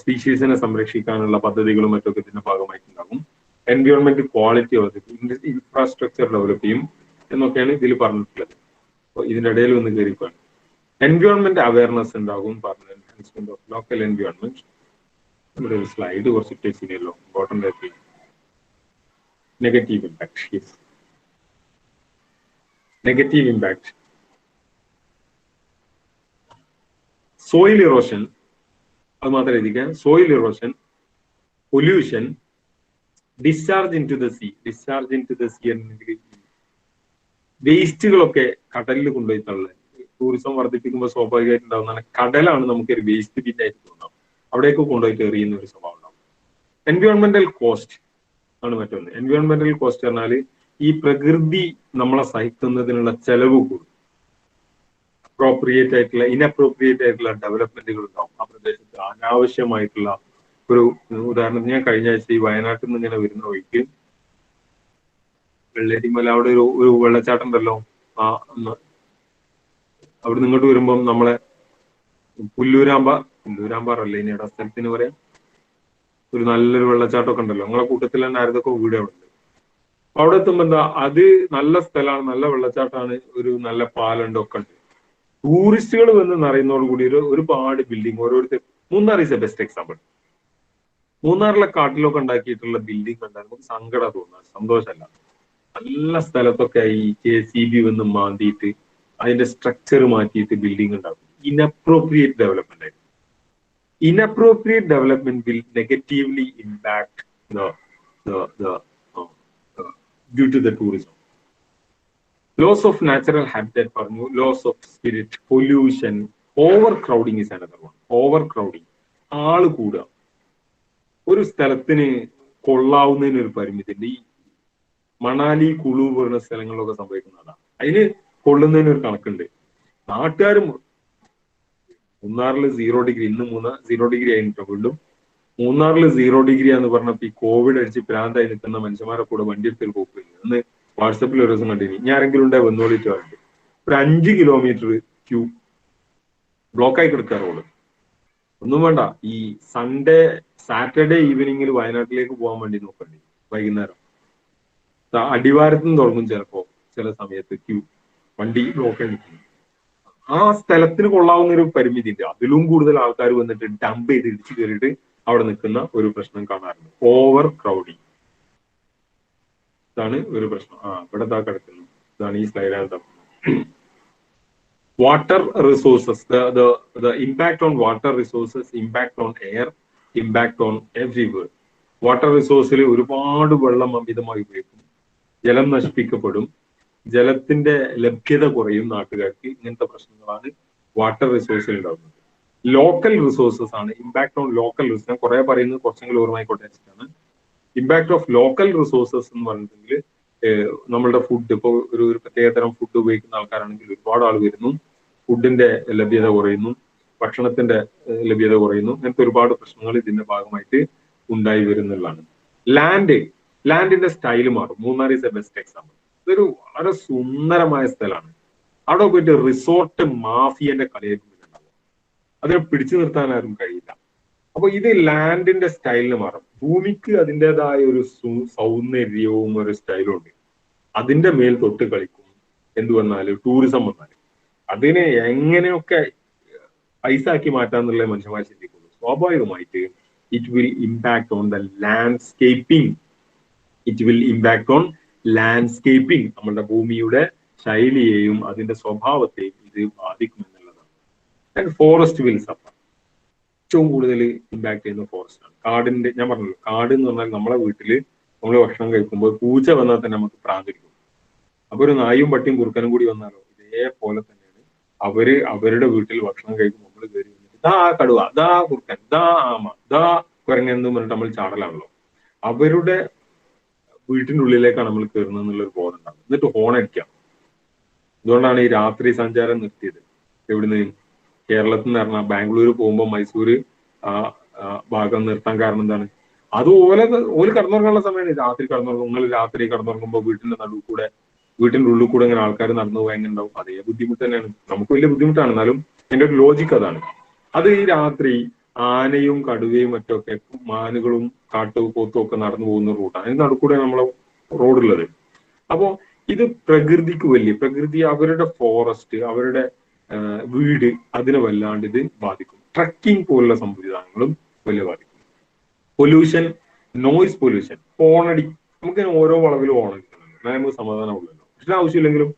സ്പീഷീസിനെ സംരക്ഷിക്കാനുള്ള പദ്ധതികളും മറ്റൊക്കെ ഇതിന്റെ ഭാഗമായിട്ടുണ്ടാകും. എൻവയോൺമെന്റ് ക്വാളിറ്റി ഇൻഫ്രാസ്ട്രക്ചർ ഡെവലപ്പ് ചെയ്യും എന്നൊക്കെയാണ് ഇതിൽ പറഞ്ഞിട്ടുള്ളത്. അപ്പോൾ ഇതിന്റെ ഇടയിൽ ഒന്ന് കയറിപ്പോയാണ്. എൻവയോൺമെന്റ് അവയർനെസ് ഉണ്ടാകും, പറഞ്ഞ എൻഹാൻസ്മെന്റ് ഓഫ് ലോക്കൽ എൻവയോൺമെന്റ്. നമ്മുടെ ഒരു സ്ലൈഡ് കുറച്ചിട്ട് ശരിയല്ലോ, ഇമ്പോർട്ടൻ്റ് ആയിട്ട്. Negative impact. Negative impact, soil erosion, അത് മാത്രം എഴുതിക്കാൻ. Soil erosion, pollution, discharge in to the sea. Discharge in to the sea എന്നെങ്കിൽ വേസ്റ്റുകളൊക്കെ കടലിൽ കൊണ്ടുപോയി തള്ളൽ, ടൂറിസം വർദ്ധിപ്പിക്കുമ്പോൾ സ്വാഭാവികമായിട്ട് ഉണ്ടാവുന്നതാണ് കടലാണ് നമുക്ക് ഒരു വേസ്റ്റ് ബിൻ ആയിട്ട് തോന്നാം. അവിടേക്ക് കൊണ്ടുപോയിട്ട് എറിയുന്ന ഒരു സ്വഭാവം ഉണ്ടാവും. എൻവയോൺമെന്റൽ കോസ്റ്റ് ആണ് മറ്റൊന്ന്. എൻവയോൺമെന്റൽ കോസ്റ്റ് പറഞ്ഞാല് ഈ പ്രകൃതി നമ്മളെ സഹിക്കുന്നതിനുള്ള ചെലവ് കൂടും. ഇൻഅപ്രോപ്രിയേറ്റ് ആയിട്ടുള്ള ഡെവലപ്മെന്റുകൾ ഉണ്ടാവും ആ പ്രദേശത്ത്. അനാവശ്യമായിട്ടുള്ള ഒരു ഉദാഹരണത്തിന് ഞാൻ കഴിഞ്ഞ ആഴ്ച ഈ വയനാട്ടിൽ നിന്ന് ഇങ്ങനെ വരുന്ന വഴിക്ക് വെള്ളരിമല അവിടെ ഒരു വെള്ളച്ചാട്ടം ഉണ്ടല്ലോ. ആ അവിടെ ഇങ്ങോട്ട് വരുമ്പം നമ്മളെ പുല്ലൂരാമ്പാറല്ലേ ഇനി ഇട സ്ഥലത്തിന് പറയാം, ഒരു നല്ലൊരു വെള്ളച്ചാട്ടമൊക്കെ ഉണ്ടല്ലോ. നിങ്ങളെ കൂട്ടത്തിൽ തന്നെ ആരതൊക്കെ വീട് അവിടെ ഉണ്ട്. അവിടെ എത്തുമ്പോ എന്താ, അത് നല്ല സ്ഥലമാണ്, നല്ല വെള്ളച്ചാട്ടമാണ്, ഒരു നല്ല പാലുണ്ട്, ഒക്കെ ഉണ്ട്. ടൂറിസ്റ്റുകൾ വന്ന് നിറയുന്നതോടുകൂടി ഒരുപാട് ബിൽഡിംഗ് ഓരോരുത്തർ. Munnar is A best example. മൂന്നാറിലെ കാട്ടിലൊക്കെ ഉണ്ടാക്കിയിട്ടുള്ള ബിൽഡിംഗ് കണ്ടാൽ നമുക്ക് സങ്കടം തോന്നാൻ, സന്തോഷമല്ല. നല്ല സ്ഥലത്തൊക്കെ ഈ JCB വന്ന് മാന്തിയിട്ട് അതിന്റെ സ്ട്രക്ചർ മാറ്റിയിട്ട് ബിൽഡിംഗ് ഉണ്ടാക്കും. ഇൻഅപ്രോപ്രിയേറ്റ് ഡെവലപ്മെന്റ് ആയിരിക്കും. Inappropriate development will negatively impact the due to the tourism. Loss of natural habitat, loss of spirit, pollution, overcrowding is another one. Overcrowding. ആള് കൂടുക. ഒരു സ്ഥലത്തിന് കൊള്ളാവുന്നതിന് ഒരു പരിമിതി ഉണ്ട്. ഈ മണാലി, കുളു പോലുള്ള സ്ഥലങ്ങളിലൊക്കെ സംഭവിക്കുന്നതാണ്. അതിന് കൊള്ളുന്നതിന് ഒരു കണക്കുണ്ട്. നാട്ടുകാരും മൂന്നാറിൽ 0 ഡിഗ്രി, ഇന്ന് 0 ഡിഗ്രി ആയിട്ട് വീണ്ടും മൂന്നാറിൽ 0 ഡിഗ്രി എന്ന് പറഞ്ഞപ്പോ ഈ കോവിഡ് അടിച്ച് പ്രാന്തായി നിൽക്കുന്ന മനുഷ്യന്മാരെ കൂടെ വണ്ടി എടുത്തിൽ പോക്കില്ല. അന്ന് വാട്സപ്പിൽ ഒരു ദിവസം കണ്ടിനി, ഞാൻ ആരെങ്കിലും ഉണ്ടെ വന്നോളിട്ട് പറഞ്ഞിട്ട് ഒരു 5 കിലോമീറ്റർ ക്യൂ ബ്ലോക്കായി കിടക്കാറുള്ളൂ. ഒന്നും വേണ്ട, ഈ സാറ്റർഡേ ഈവനിങ്ങിൽ വയനാട്ടിലേക്ക് പോകാൻ വേണ്ടി നോക്കണ്ടി. വൈകുന്നേരം അടിവാരത്തും തുടങ്ങും ചിലപ്പോ ചില സമയത്ത് ക്യൂ, വണ്ടി ബ്ലോക്കായി നിൽക്കുന്നു. ആ സ്ഥലത്തിന് കൊള്ളാവുന്ന ഒരു പരിമിതി ഉണ്ട്. അതിലും കൂടുതൽ ആൾക്കാർ വന്നിട്ട് ഡംപ് ചെയ്ത് ഇടിച്ചു കയറിയിട്ട് അവിടെ നിൽക്കുന്ന ഒരു പ്രശ്നം കാണാറുണ്ട്. ഓവർ ക്രൗഡിങ്, ഇതാണ് ഒരു പ്രശ്നം. ഇവിടെ കിടക്കുന്നു. ഇതാണ് ഈ slide. Water resources, the impact on water resources, impact on air, impact on everywhere. Water റിസോഴ്സിൽ ഒരുപാട് വെള്ളം അമിതമായി ഉപയോഗിക്കും, ജലം നശിപ്പിക്കപ്പെടും, ജലത്തിന്റെ ലഭ്യത കുറയും നാട്ടുകാർക്ക്. ഇങ്ങനത്തെ പ്രശ്നങ്ങളാണ് വാട്ടർ റിസോഴ്സിൽ ഉണ്ടാകുന്നത്. ലോക്കൽ റിസോഴ്സസ് ആണ് ഇമ്പാക്ട് ഓൺ ലോക്കൽ റിസോഴ്സ്. ഞാൻ കുറെ പറയുന്നത് കുറച്ചെങ്കിലും ഓർമ്മയായിക്കോട്ടെ വെച്ചിട്ടാണ്. ഇമ്പാക്ട് ഓഫ് ലോക്കൽ റിസോഴ്സസ് എന്ന് പറഞ്ഞിട്ടുണ്ടെങ്കിൽ നമ്മളുടെ ഫുഡ്, ഇപ്പോൾ ഒരു പ്രത്യേകതരം ഫുഡ് ഉപയോഗിക്കുന്ന ആൾക്കാരാണെങ്കിൽ ഒരുപാട് ആൾ വരുന്നു, ഫുഡിന്റെ ലഭ്യത കുറയുന്നു, ഭക്ഷണത്തിന്റെ ലഭ്യത കുറയുന്നു. ഇങ്ങനത്തെ ഒരുപാട് പ്രശ്നങ്ങൾ ഇതിന്റെ ഭാഗമായിട്ട് ഉണ്ടായി വരുന്നതാണ്. ലാൻഡിന്റെ സ്റ്റൈല് മാറും. Munnar is A best example. ഇതൊരു വളരെ സുന്ദരമായ സ്ഥലമാണ്. അവിടെ പോയിട്ട് റിസോർട്ട് മാഫിയന്റെ കളിയായിട്ടുണ്ടാവും. അതിനെ പിടിച്ചു നിർത്താൻ ആരും കഴിയില്ല. അപ്പൊ ഇത് ലാൻഡിന്റെ സ്റ്റൈലിന് മാറും. ഭൂമിക്ക് അതിൻ്റെതായ ഒരു സൗന്ദര്യവും ഒരു സ്റ്റൈലും ഉണ്ട്. അതിന്റെ മേൽ തൊട്ട് കളിക്കും എന്ത് വന്നാലും, ടൂറിസം വന്നാലും. അതിനെ എങ്ങനെയൊക്കെ പൈസ ആക്കി മാറ്റാന്നുള്ള മനുഷ്യന്മാർ ചിന്തിക്കുന്നു. സ്വാഭാവികമായിട്ട് it will impact on the landscaping. Landscaping നമ്മളുടെ ഭൂമിയുടെ ശൈലിയെയും അതിന്റെ സ്വഭാവത്തെയും ഇത് ബാധിക്കുമെന്നുള്ളതാണ്. And forest will suffer. ഏറ്റവും കൂടുതൽ ഇമ്പാക്ട് ചെയ്യുന്ന ഫോറസ്റ്റ് ആണ്. കാടിന്റെ, ഞാൻ പറഞ്ഞല്ലോ, കാട് എന്ന് പറഞ്ഞാൽ നമ്മളെ വീട്ടില് നമ്മൾ ഭക്ഷണം കഴിക്കുമ്പോൾ പൂച്ച വന്നാൽ തന്നെ നമുക്ക് പ്രാന്തിരിക്കും. അപ്പൊ ഒരു നായും പട്ടിയും കുറുക്കനും കൂടി വന്നാലോ ഇതേപോലെ തന്നെയാണ്. അവരുടെ വീട്ടിൽ ഭക്ഷണം കഴിക്കുമ്പോൾ നമ്മൾ കയറി വന്നിട്ട് ദാ കടുവ, ദാ കുറുക്കൻ, ദാ ആമ, ദാ കുരങ്ങൻ എന്ന് പറഞ്ഞിട്ട് നമ്മൾ ചാടലാണല്ലോ. അവരുടെ വീട്ടിന്റെ ഉള്ളിലേക്കാണ് നമ്മൾ കയറുന്നത് എന്നുള്ളൊരു ബോധം ഉണ്ടാകും. എന്നിട്ട് ഹോണടിക്കാം. അതുകൊണ്ടാണ് ഈ രാത്രി സഞ്ചാരം നിർത്തിയത്. എവിടുന്ന്, കേരളത്തിൽ നിന്ന് പറഞ്ഞാൽ ബാംഗ്ലൂർ പോകുമ്പോൾ മൈസൂര് ഭാഗം നിർത്താൻ കാരണം എന്താണ്? അത് ഓല് കടന്നുറങ്ങാനുള്ള സമയമാണ്. രാത്രി കടന്നുറങ്ങും. നിങ്ങൾ രാത്രി കടന്നുറങ്ങുമ്പോൾ വീട്ടിന്റെ വീട്ടിന്റെ ഉള്ളിൽ കൂടെ ഇങ്ങനെ ആൾക്കാർ നടന്നു പോയാൽ എങ്ങനെ ഉണ്ടാവും? അതേ ബുദ്ധിമുട്ട് തന്നെയാണ്. നമുക്ക് വലിയ ബുദ്ധിമുട്ടാണ്, എന്നാലും എന്റെ ഒരു ലോജിക്ക് അതാണ്. അത് ഈ രാത്രി ആനയും കടുവയും മറ്റൊക്കെ, മാനുകളും കാട്ടുപോത്തും ഒക്കെ നടന്നു പോകുന്ന റൂട്ടാണ്. അതിന് നടുക്കൂടെ നമ്മളെ റോഡുള്ളത്. അപ്പോ ഇത് പ്രകൃതി അവരുടെ ഫോറസ്റ്റ്, അവരുടെ വീട്, അതിനെ വല്ലാണ്ട് ഇത് ബാധിക്കും. ട്രക്കിംഗ് പോലുള്ള സംവിധാനങ്ങളും വലിയ ബാധിക്കും. പൊല്യൂഷൻ, നോയിസ് പൊല്യൂഷൻ, ഹോണടി. നമുക്ക് ഓരോ വളവിലും ഹോണടിക്കുന്നുണ്ട്, നമുക്ക് സമാധാനമുള്ളല്ലോ. പക്ഷെ ആവശ്യമില്ലെങ്കിലും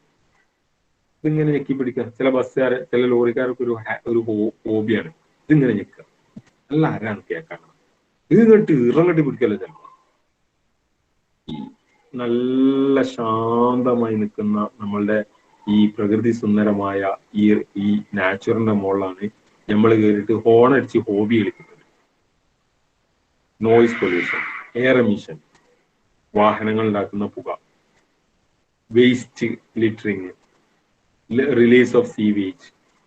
ഇതിങ്ങനെ ഞെക്കി പിടിക്കുക. ചില ബസ്സുകാരെ, ചില ലോറിക്കാരൊക്കെ ഒരു ഹോബിയാണ് ഇതിങ്ങനെ ഞെക്കുക. നല്ല ആരാണ് കേൾക്കാൻ. ഇത് കെട്ടി ഇറങ്ങട്ടി പിടിക്കല്ലോ. ചിലപ്പോ ഈ നല്ല ശാന്തമായി നിൽക്കുന്ന നമ്മളുടെ ഈ പ്രകൃതി സുന്ദരമായ ഈ നാച്ചുറിന്റെ മുകളിലാണ് നമ്മൾ കയറിയിട്ട് ഹോൺ അടിച്ച് ഹോബി കളിക്കുന്നത്. നോയിസ് പൊല്യൂഷൻ, എയർ എമിഷൻ, വാഹനങ്ങൾ ഉണ്ടാക്കുന്ന പുക, waste littering, release of sewage,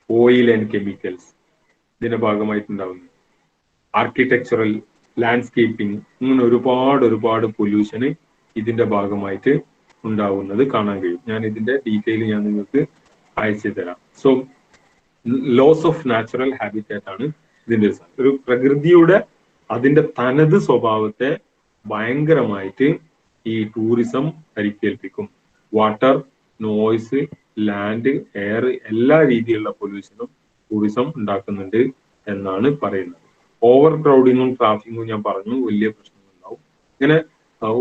oil and chemicals ഇതിന്റെ ഭാഗമായിട്ടുണ്ടാവുന്നു. ആർക്കിടെക്ചറൽ, ലാൻഡ്സ്കേപ്പിംഗ്, ഇങ്ങനെ ഒരുപാട് പൊല്യൂഷന് ഇതിന്റെ ഭാഗമായിട്ട് ഉണ്ടാവുന്നത് കാണാൻ കഴിയും. ഞാൻ ഇതിന്റെ ഡീറ്റെയിൽ ഞാൻ നിങ്ങൾക്ക് അയച്ചു തരാം. So loss of natural habitat ആണ് ഇതിന്റെ ഒരു പ്രകൃതിയുടെ അതിന്റെ തനത് സ്വഭാവത്തെ ഭയങ്കരമായിട്ട് ഈ ടൂറിസം പരിക്കേൽപ്പിക്കും. വാട്ടർ, നോയ്സ്, ലാൻഡ്, എയർ എല്ലാ രീതിയിലുള്ള പൊല്യൂഷനും ടൂറിസം ഉണ്ടാക്കുന്നുണ്ട് എന്നാണ് പറയുന്നത്. ഓവർ ക്രൗഡിങ്ങും ട്രാഫിക്കും ഞാൻ പറഞ്ഞു വലിയ പ്രശ്നങ്ങളുണ്ടാവും. ഇങ്ങനെ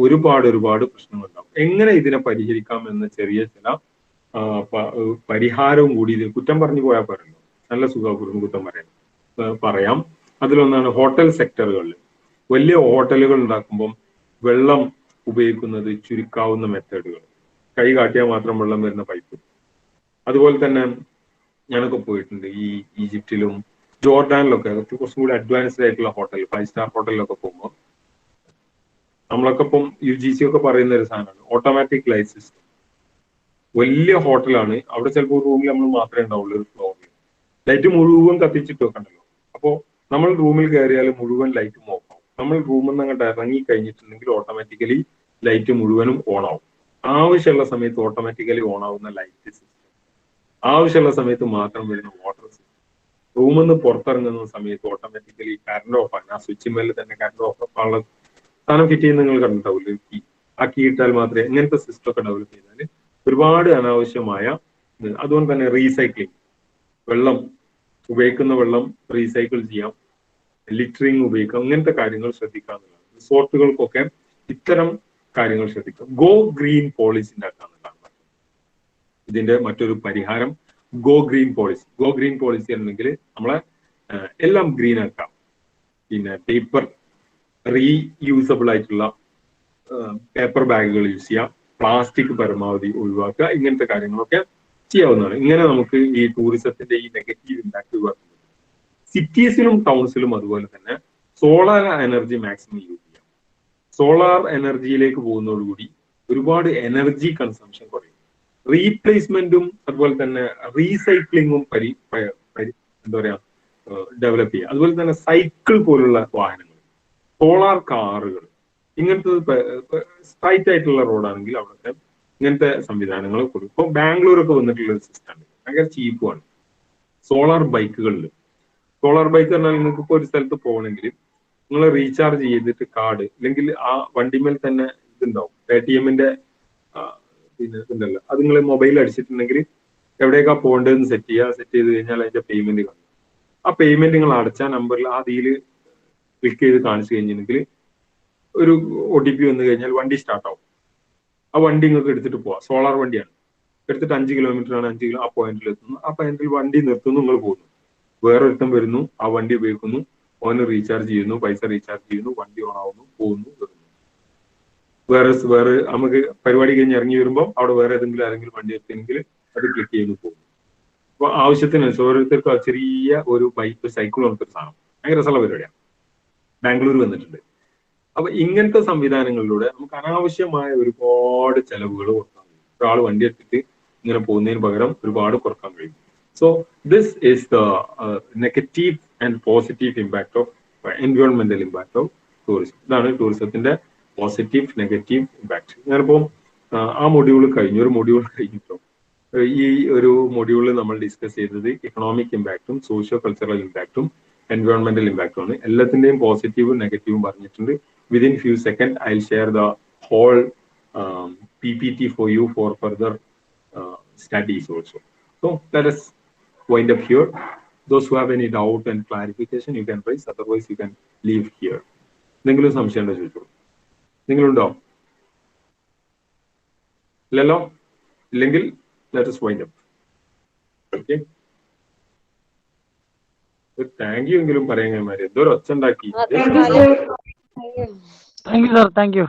ഒരുപാട് പ്രശ്നങ്ങളുണ്ടാവും. എങ്ങനെ ഇതിനെ പരിഹരിക്കാം എന്ന ചെറിയ ചില പരിഹാരവും കൂടി ഇത് കുറ്റം പറഞ്ഞു പോയാൽ പറയുന്നു. നല്ല സുഖപൂർവ്വം കുറ്റം പറയാം. അതിലൊന്നാണ് ഹോട്ടൽ സെക്ടറുകളിൽ വലിയ ഹോട്ടലുകൾ ഉണ്ടാക്കുമ്പം വെള്ളം ഉപയോഗിക്കുന്നത് ചുരുക്കാവുന്ന മെത്തേഡുകൾ. കൈ കാട്ടിയാൽ മാത്രം വെള്ളം വരുന്ന പൈപ്പ്. അതുപോലെ തന്നെ ഞാനൊക്കെ പോയിട്ടുണ്ട് ഈ ഈജിപ്തിലും ജോർഡാനിലൊക്കെ കുറച്ചും കൂടി അഡ്വാൻസ്ഡ് ആയിട്ടുള്ള ഹോട്ടൽ, 5 സ്റ്റാർ ഹോട്ടലിലൊക്കെ പോകുമ്പോൾ നമ്മളൊക്കെ ഇപ്പം UGC ഒക്കെ പറയുന്ന ഒരു സാധനമാണ് ഓട്ടോമാറ്റിക് ലൈറ്റ് സിസ്റ്റം. വലിയ ഹോട്ടലാണ്, അവിടെ ചിലപ്പോൾ റൂമിൽ നമ്മൾ മാത്രമേ ഉണ്ടാവുള്ളൂ ഒരു ഫ്ലോറിൽ. ലൈറ്റ് മുഴുവൻ കത്തിച്ചിട്ട് വെക്കണ്ടല്ലോ. അപ്പോൾ നമ്മൾ റൂമിൽ കയറിയാൽ മുഴുവൻ ലൈറ്റും ഓഫ് ആവും. നമ്മൾ റൂമിൽ നിന്ന് അങ്ങോട്ട് ഇറങ്ങി കഴിഞ്ഞിട്ടുണ്ടെങ്കിൽ ഓട്ടോമാറ്റിക്കലി ലൈറ്റ് മുഴുവനും ഓൺ ആവും. ആവശ്യമുള്ള സമയത്ത് ഓട്ടോമാറ്റിക്കലി ഓൺ ആവുന്ന ലൈറ്റ് സിസ്റ്റം, ആവശ്യമുള്ള സമയത്ത് മാത്രം വരുന്ന വാട്ടർ സിസ്റ്റം, റൂമിൽ നിന്ന് പുറത്തിറങ്ങുന്ന സമയത്ത് ഓട്ടോമാറ്റിക്കലി കറണ്ട് ഓഫ് ആണ്. ആ സ്വിച്ച് മേലെ തന്നെ കറണ്ട് ഓഫ് ആണുള്ള സാധനം ഫിറ്റ് ചെയ്യുന്ന നിങ്ങൾ കണ്ടിട്ടുണ്ടാവില്ല. ആ കീ ഇട്ടാൽ മാത്രമേ ഇങ്ങനത്തെ സിസ്റ്റം ഒക്കെ ഡെവലപ്പ് ചെയ്താൽ ഒരുപാട് അനാവശ്യമായ. അതുകൊണ്ട് തന്നെ റീസൈക്ലിംഗ്, വെള്ളം ഉപയോഗിക്കുന്ന വെള്ളം റീസൈക്കിൾ ചെയ്യാം, ലിറ്ററിങ് ഉപയോഗിക്കാം, ഇങ്ങനത്തെ കാര്യങ്ങൾ ശ്രദ്ധിക്കാവുന്നതാണ്. റിസോർട്ടുകൾക്കൊക്കെ ഇത്തരം കാര്യങ്ങൾ ശ്രദ്ധിക്കാം. ഗോ ഗ്രീൻ പോളിസി ഉണ്ടാക്കാന്നുള്ളതാണ് ഇതിന്റെ മറ്റൊരു പരിഹാരം. Go green policy. Go green policy ആണെങ്കിൽ നമ്മളെ എല്ലാം ഗ്രീൻ ആക്കാം. പിന്നെ പേപ്പർ റീയൂസബിൾ ആയിട്ടുള്ള പേപ്പർ ബാഗുകൾ യൂസ് ചെയ്യാം, പ്ലാസ്റ്റിക് പരമാവധി ഒഴിവാക്കുക, ഇങ്ങനത്തെ കാര്യങ്ങളൊക്കെ ചെയ്യാവുന്നതാണ്. ഇങ്ങനെ നമുക്ക് ഈ ടൂറിസത്തിന്റെ ഈ നെഗറ്റീവ് ഇമ്പാക്ട് ഒഴിവാക്കുന്നത്. സിറ്റീസിലും ടൗൺസിലും അതുപോലെ തന്നെ സോളാർ എനർജി മാക്സിമം യൂസ് ചെയ്യാം. സോളാർ എനർജിയിലേക്ക് പോകുന്നതോടുകൂടി ഒരുപാട് എനർജി കൺസംഷൻ കുറയും. റീപ്ലേസ്മെന്റും അതുപോലെ തന്നെ റീസൈക്ലിങ്ങും എന്താ പറയാ ഡെവലപ്പ് ചെയ്യുക. അതുപോലെ തന്നെ സൈക്കിൾ പോലുള്ള വാഹനങ്ങൾ, സോളാർ കാറുകൾ, ഇങ്ങനത്തെ സ്ട്രൈറ്റ് ആയിട്ടുള്ള റോഡാണെങ്കിൽ അവിടുത്തെ ഇങ്ങനത്തെ സംവിധാനങ്ങൾ കൊടുക്കും. ഇപ്പൊ ബാംഗ്ലൂരൊക്കെ വന്നിട്ടുള്ള ഒരു സിസ്റ്റം ഭയങ്കര ചീപ്പുമാണ്. സോളാർ ബൈക്കുകളിൽ, സോളാർ ബൈക്ക് പറഞ്ഞാൽ നിങ്ങൾക്ക് ഇപ്പോൾ ഒരു സ്ഥലത്ത് പോകണമെങ്കിൽ നിങ്ങൾ റീചാർജ് ചെയ്തിട്ട് കാർഡ് അല്ലെങ്കിൽ ആ വണ്ടിമേൽ തന്നെ ഇതുണ്ടാവും, ATM-ന്റെ പിന്നെ ഇതുണ്ടല്ലോ, അത് നിങ്ങൾ മൊബൈൽ അടിച്ചിട്ടുണ്ടെങ്കിൽ എവിടേക്കാ പോകേണ്ടതെന്ന് സെറ്റ് ചെയ്ത് കഴിഞ്ഞാൽ അതിന്റെ പേയ്മെന്റ് കാണും. ആ പേയ്മെന്റ് നിങ്ങൾ അടച്ച നമ്പറിൽ ആ അതിൽ ക്ലിക്ക് ചെയ്ത് കാണിച്ചു കഴിഞ്ഞിട്ടുണ്ടെങ്കിൽ ഒരു OTP വന്നു കഴിഞ്ഞാൽ വണ്ടി സ്റ്റാർട്ട് ആവും. ആ വണ്ടി നിങ്ങൾക്ക് എടുത്തിട്ട് പോവാം. സോളാർ വണ്ടിയാണ്. എടുത്തിട്ട് 5 കിലോമീറ്റർ ആണ്, 5 കിലോ ആ പോയിന്റിൽ എത്തുന്നു. ആ പോയിന്റിൽ വണ്ടി നിർത്തുന്നു, നിങ്ങൾ പോകുന്നു. വേറൊരുത്തം വരുന്നു, ആ വണ്ടി ഉപയോഗിക്കുന്നു, ഓന് റീചാർജ് ചെയ്യുന്നു, പൈസ റീചാർജ് ചെയ്യുന്നു, വണ്ടി ഓൺ ആവുന്നു, പോകുന്നു, വരുന്നു. വേറെ നമുക്ക് പരിപാടി കഴിഞ്ഞ് ഇറങ്ങി വരുമ്പോൾ അവിടെ വേറെ ആരെങ്കിലും വണ്ടി എത്തിയെങ്കിൽ അത് ക്ലിക്ക് ചെയ്യുന്നു, പോകുന്നു. അപ്പൊ ആവശ്യത്തിന് ഓരോരുത്തർക്ക് ചെറിയ ഒരു ബൈക്ക്, സൈക്കിൾ പോലത്തെ സാധനം ഭയങ്കര രസമുള്ള പരിപാടിയാണ്. ബാംഗ്ലൂർ വന്നിട്ടുണ്ട്. അപ്പൊ ഇങ്ങനത്തെ സംവിധാനങ്ങളിലൂടെ നമുക്ക് അനാവശ്യമായ ഒരുപാട് ചെലവുകൾ കുറക്കാൻ കഴിയും. ഒരാൾ വണ്ടി എടുത്തിട്ട് ഇങ്ങനെ പോകുന്നതിന് പകരം ഒരുപാട് കുറക്കാൻ കഴിയും. So this is the negative and positive impact of എൻവയോൺമെന്റൽ ഇമ്പാക്ട് ഓഫ് ടൂറിസം. ഇതാണ് ടൂറിസത്തിന്റെ പോസിറ്റീവ് നെഗറ്റീവ് ഇമ്പാക്ട്. ഞാനിപ്പോ ആ മൊഡ്യൂൾ കഴിഞ്ഞു, ഒരു മൊഡ്യൂൾ കഴിഞ്ഞിട്ടോ. ഈ ഒരു മൊഡ്യൂളിൽ നമ്മൾ ഡിസ്കസ് ചെയ്തത് ഇക്കണോമിക് ഇമ്പാക്റ്റും സോഷ്യോ കൾച്ചറൽ ഇമ്പാക്റ്റും എൻവയോൺമെന്റൽ ഇമ്പാക്റ്റും ആണ്. എല്ലാത്തിന്റെയും പോസിറ്റീവും നെഗറ്റീവും പറഞ്ഞിട്ടുണ്ട്. Within few seconds, I'll share the whole PPT for you for further studies also. So let us wind up here. Those who have any doubt and clarification, you can raise. Otherwise, you can leave here. നിങ്ങളും സംശയം ഉണ്ടോ ചോദിച്ചോളൂ. നിങ്ങളുണ്ടോ? ഇല്ലല്ലോ? ഇല്ലെങ്കിൽ let us wind up. Okay. Thank you എങ്കിലും പറയാൻ കൈമാറി എന്തോ ഒരു ഒച്ച ഉണ്ടാക്കി. Thank you, sir. Thank you.